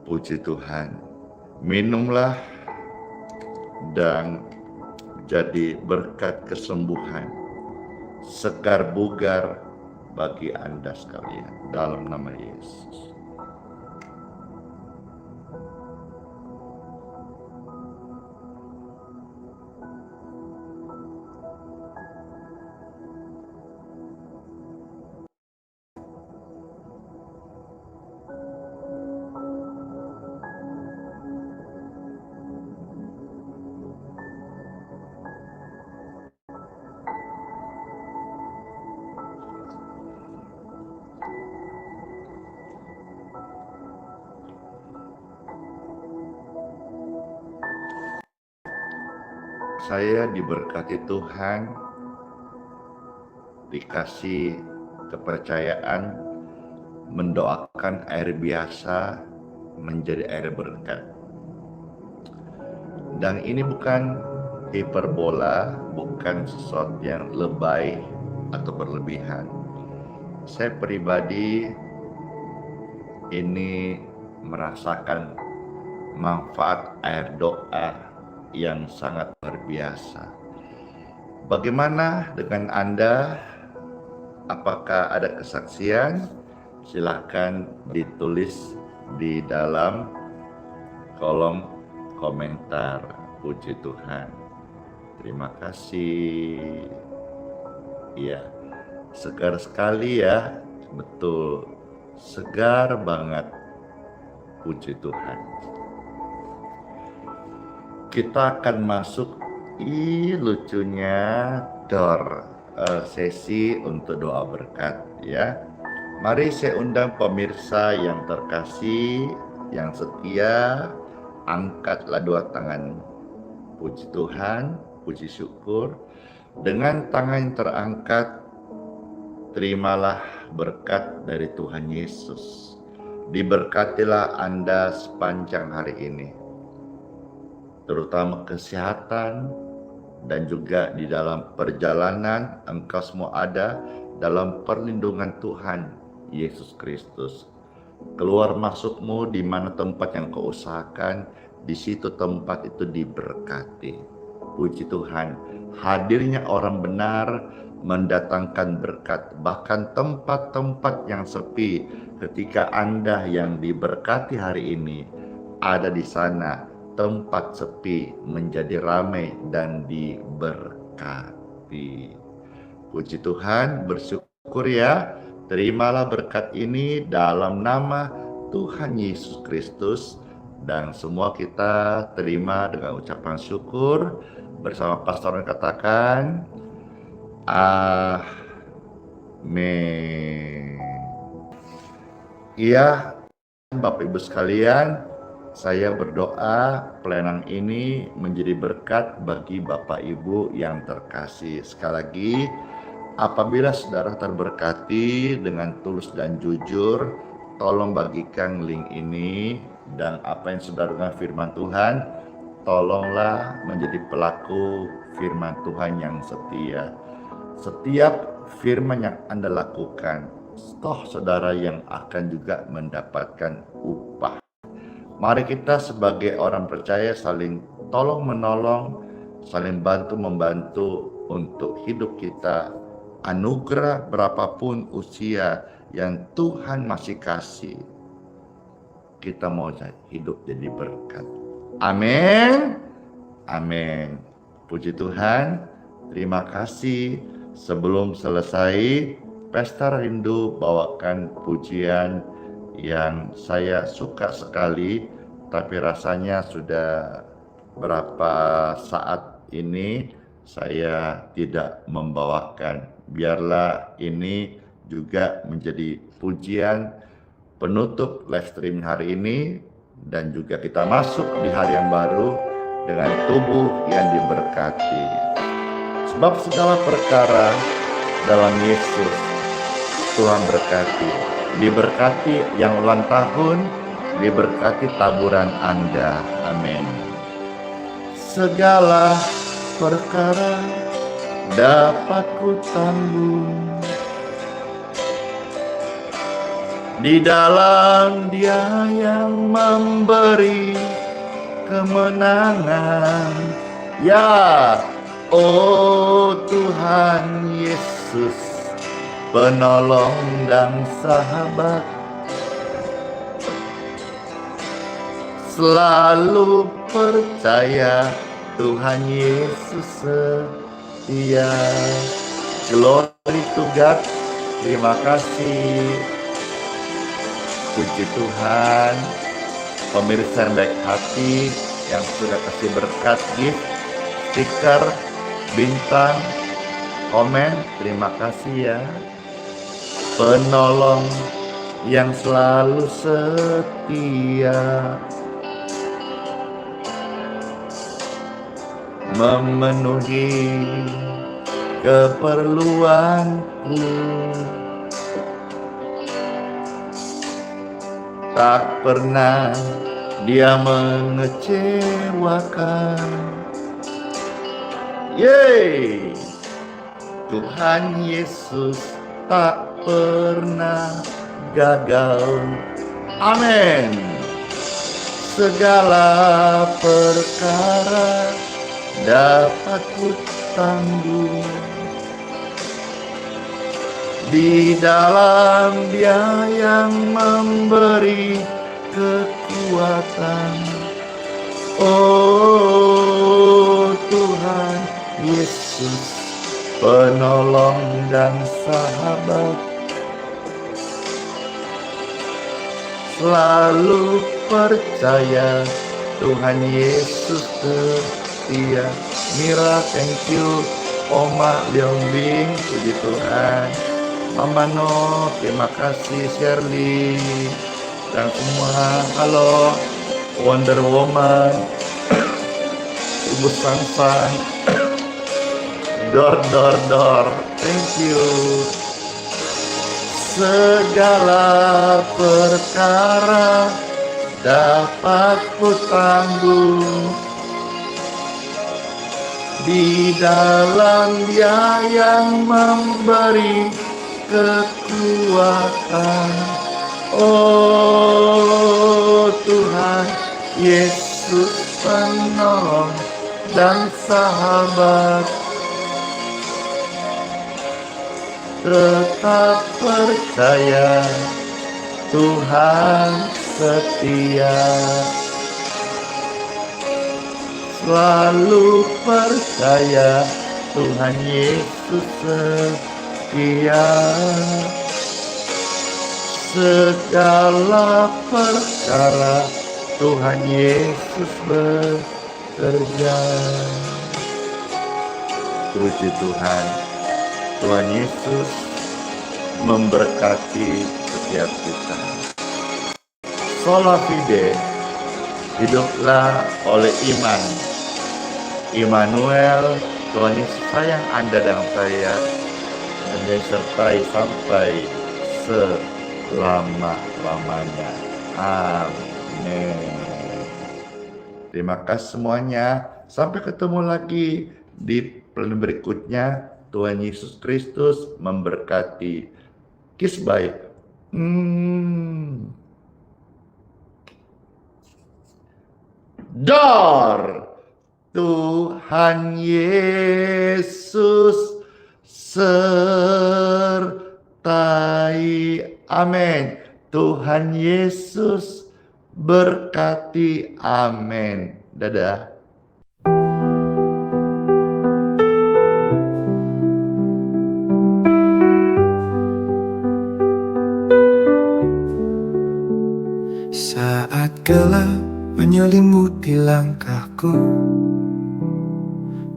Puji Tuhan, minumlah dan jadi berkat kesembuhan, segar bugar bagi Anda sekalian dalam nama Yesus. Saya diberkati Tuhan, dikasih kepercayaan mendoakan air biasa menjadi air berkat. Dan ini bukan hiperbola, bukan sesuatu yang lebay atau berlebihan. Saya pribadi ini merasakan manfaat air doa yang sangat luar biasa. Bagaimana dengan Anda? Apakah ada kesaksian? Silahkan ditulis di dalam kolom komentar. Puji Tuhan. Terima kasih. Iya, segar sekali ya. Betul, segar banget. Puji Tuhan. Kita akan masuk lucunya sesi untuk doa berkat ya. Mari saya undang pemirsa yang terkasih, yang setia, angkatlah dua tangan. Puji Tuhan, puji syukur. Dengan tangan yang terangkat, terimalah berkat dari Tuhan Yesus. Diberkatilah Anda sepanjang hari ini, terutama kesehatan, dan juga di dalam perjalanan engkau semua ada dalam perlindungan Tuhan Yesus Kristus. Keluar masukmu di mana tempat yang kau usahakan, di situ tempat itu diberkati. Puji Tuhan, hadirnya orang benar mendatangkan berkat, bahkan tempat-tempat yang sepi ketika Anda yang diberkati hari ini ada di sana, tempat sepi menjadi ramai dan diberkati. Puji Tuhan, bersyukur ya. Terimalah berkat ini dalam nama Tuhan Yesus Kristus. Dan semua kita terima dengan ucapan syukur. Bersama pastor katakan, amin. Iya, Bapak Ibu sekalian, saya berdoa pelayanan ini menjadi berkat bagi Bapak Ibu yang terkasih. Sekali lagi, apabila saudara terberkati dengan tulus dan jujur, tolong bagikan link ini, dan apa yang saudara dengar firman Tuhan, tolonglah menjadi pelaku firman Tuhan yang setia. Setiap firman yang Anda lakukan, toh saudara yang akan juga mendapatkan upah. Mari kita sebagai orang percaya saling tolong menolong, saling bantu membantu untuk hidup kita. Anugerah berapapun usia yang Tuhan masih kasih, kita mau hidup jadi berkat. Amin. Amin. Puji Tuhan. Terima kasih. Sebelum selesai Pesta Rindu, bawakan pujian yang saya suka sekali, tapi rasanya sudah berapa saat ini saya tidak membawakan. Biarlah ini juga menjadi pujian penutup live stream hari ini, dan juga kita masuk di hari yang baru dengan tubuh yang diberkati. Sebab segala perkara dalam Yesus Tuhan berkati. Diberkati yang ulang tahun, diberkati taburan Anda. Amin. Segala perkara dapat ku tanggung di dalam Dia yang memberi kemenangan. Ya, oh Tuhan Yesus, penolong dan sahabat, selalu percaya Tuhan Yesus setia. Glory to God. Terima kasih. Puji Tuhan. Pemirsa yang baik hati yang sudah kasih berkat, gift, stiker, bintang, komen, terima kasih ya. Penolong yang selalu setia, memenuhi keperluanku, tak pernah Dia mengecewakan. Yeay, Tuhan Yesus tak pernah gagal. Amin. Segala perkara dapat ku tanggung di dalam Dia yang memberi kekuatan. Oh Tuhan Yesus, penolong dan sahabat, selalu percaya Tuhan Yesus setia. Mira, thank you. Oma Leong Bing, puji Tuhan. Mama No, terima kasih. Shirley dan semua, halo. Wonder Woman, Ibu Sang, Dor, thank you. Segala perkara dapat ku tanggung di dalam Dia yang memberi kekuatan. Oh Tuhan Yesus, penolong dan sahabat, tetap percaya Tuhan setia. Selalu percaya Tuhan Yesus setia. Segala perkara Tuhan Yesus bekerja. Puji Tuhan. Tuhan Yesus memberkati setiap kita. Sola fide, hiduplah oleh iman. Immanuel, Tuhan Yesus sayang Anda dan saya, dan disertai sampai selama-lamanya. Amin. Terima kasih semuanya. Sampai ketemu lagi di plan berikutnya. Tuhan Yesus Kristus memberkati. Kiss bye. Dar. Tuhan Yesus sertai. Amin. Tuhan Yesus berkati. Amin. Dadah. Saat gelap menyelimuti langkahku,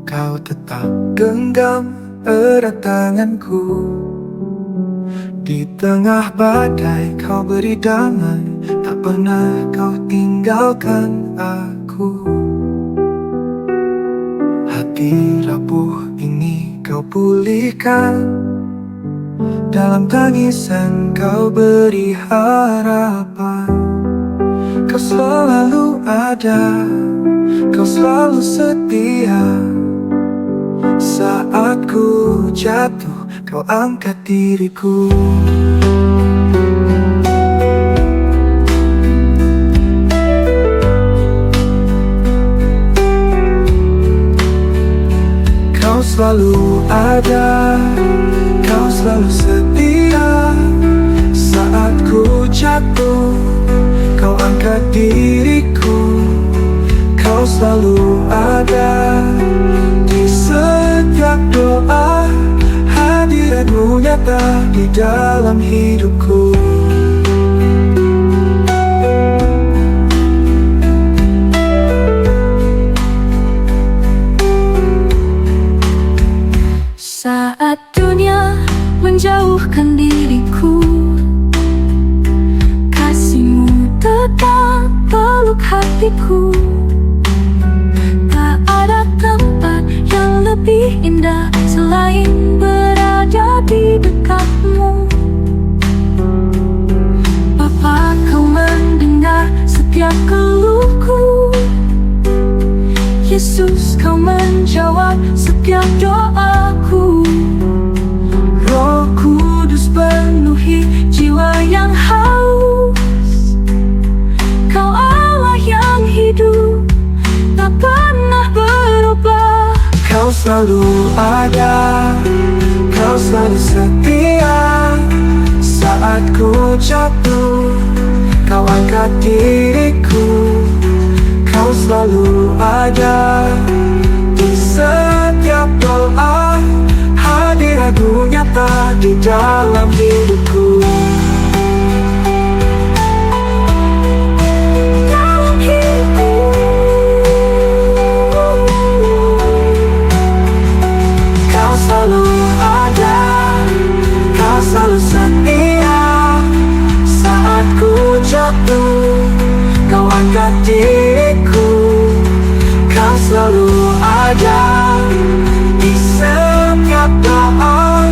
kau tetap genggam erat tanganku. Di tengah badai kau beri damai, tak pernah kau tinggalkan aku. Hati rapuh ini kau pulihkan, dalam tangisan kau beri harapan. Kau selalu ada, kau selalu setia. Saat ku jatuh, kau angkat diriku. Kau selalu ada, kau selalu setia. Saat ku jatuh, kau angkat diriku. Kau selalu ada di setiap doa. Hadiratmu nyata di dalam hidupku. Saat dunia menjauhkan diriku, kasih-Mu tetap peluk hatiku. Tak ada tempat yang lebih indah selain berada di dekat-Mu. Bapa, Kau mendengar setiap keluhku. Yesus, Kau menjawab setiap doaku. Roh Kudus penuhi jiwa yang haus. Kau Allah yang hidup, tak pernah berubah. Kau selalu ada, kau selalu setia. Saat ku jatuh, kau angkat diriku. Kau selalu ada di setiap doa. Hadirat-Mu nyata di dalam hidupku. Dalam hidupku. Kau selalu ada, kau selalu setia. Saat ku jatuh, kau angkat diriku. Kau selalu ada di setiap doa.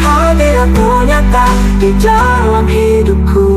Hadirat-Mu nyata di dalam hidupku.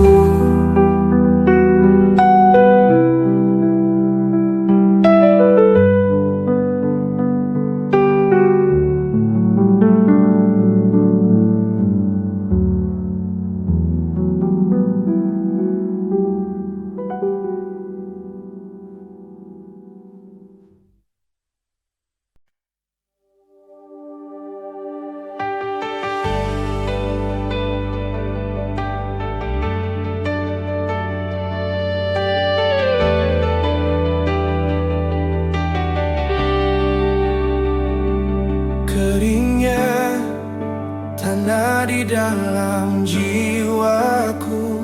Keringnya tanah di dalam jiwaku,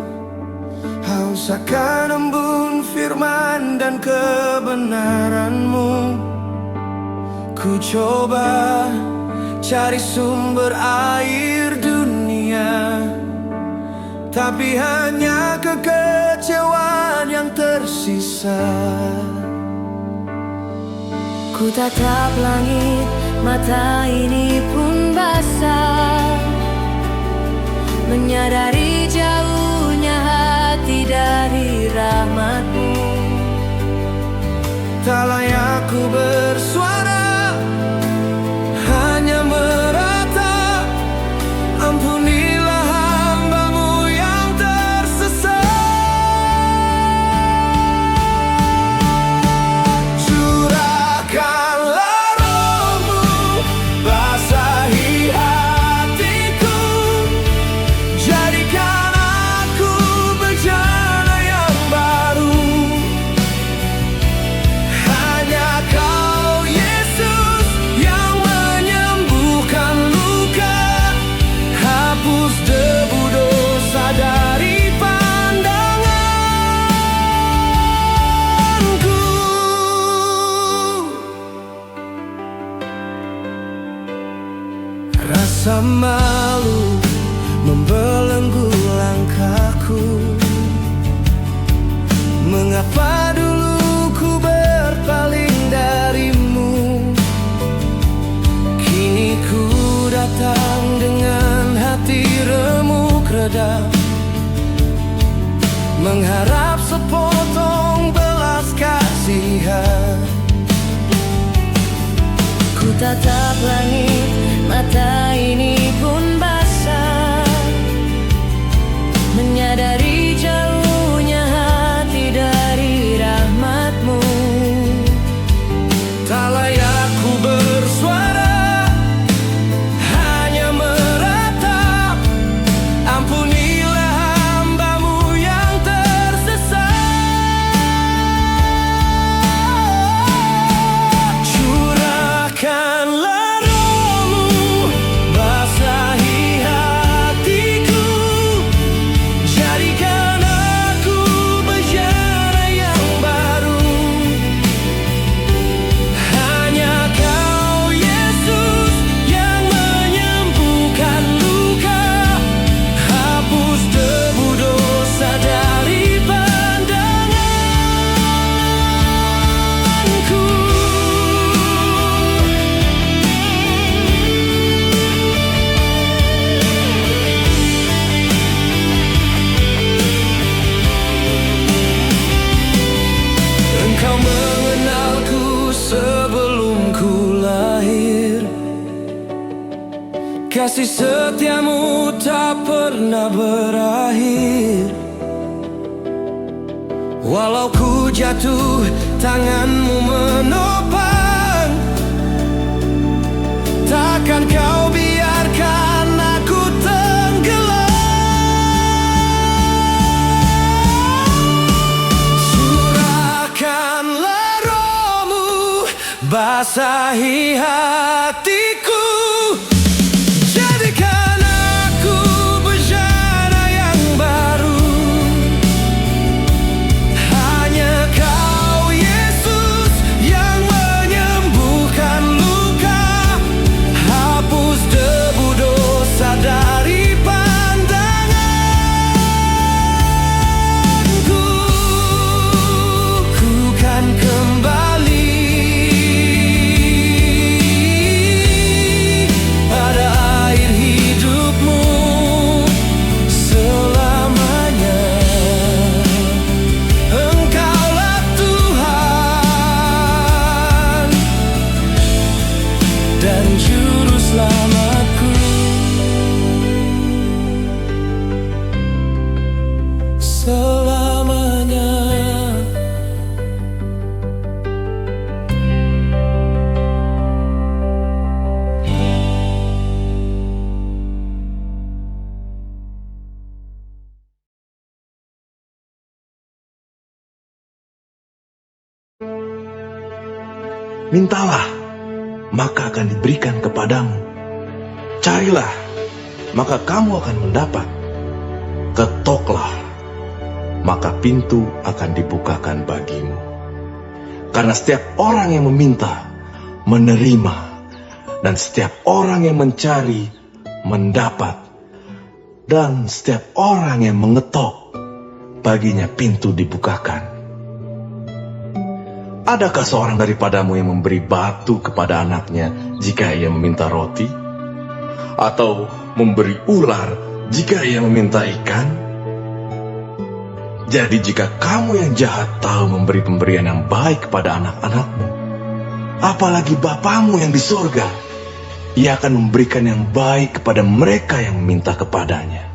haus akan embun firman dan kebenaran-Mu. Ku coba cari sumber air dunia, tapi hanya kekecewaan yang tersisa. Ku tatap langit, mata ini pun basah, menyadari jauhnya hati dari rahmat-Mu. Tak layak ku bersuara, hanya merata. Ampunilah hamba-Mu yang tersesat. Curahkan rasa malu membelenggu langkahku. Mengapa dulu ku berpaling darimu? Kini ku datang dengan hati remuk redam, mengharap sepotong belas kasihan. Ku tatap langit, mata ini pun basah, menyadari jauhnya hati dari rahmatmu. Tak layak ku bersuara, hanya meratap. Ampunilah hamba-Mu yang tersesat. Curahkanlah Roh-Mu, basahi hatiku. Jadikan aku bejana yang baru. Hanya Kau Yesus yang menyembuhkan luka. Hapus debu dosa dari pandanganku. Engkau mengenalku sebelum ku lahir. Kasih setiamu tak pernah berakhir. Walau ku jatuh, tangan-Mu menopang. Takkan Kau biarkan aku tenggelam. Curahkanlah Roh-Mu, basahi hatiku. Jadikan aku bejana yang baru. Hanya Kau Yesus yang menyembuhkan luka. Hapus debu dosa dari pandanganku. Ku kan kembali pada air hidup-Mu selamanya. Engkaulah Tuhan dan Juru Selamatku selamanya. Mintalah, maka akan diberikan kepadamu. Carilah, maka kamu akan mendapat. Ketoklah, maka pintu akan dibukakan bagimu. Karena setiap orang yang meminta, menerima, dan setiap orang yang mencari, mendapat. Dan setiap orang yang mengetok, baginya pintu dibukakan. Adakah seorang daripadamu yang memberi batu kepada anaknya jika ia meminta roti? Atau memberi ular jika ia meminta ikan? Jadi jika kamu yang jahat tahu memberi pemberian yang baik kepada anak-anakmu, apalagi Bapamu yang di surga, Ia akan memberikan yang baik kepada mereka yang meminta kepadanya.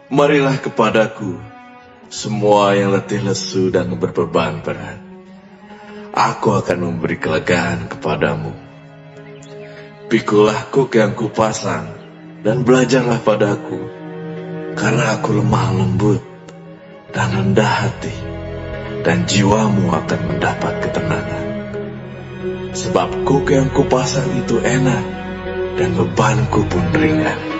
Marilah kepadaku, semua yang letih lesu dan berbeban berat. Aku akan memberi kelegaan kepadamu. Pikulah kuk yang kupasang, dan belajarlah padaku, karena aku lemah lembut dan rendah hati, dan jiwamu akan mendapat ketenangan. Sebab kuk yang kupasang itu enak, dan bebanku pun ringan.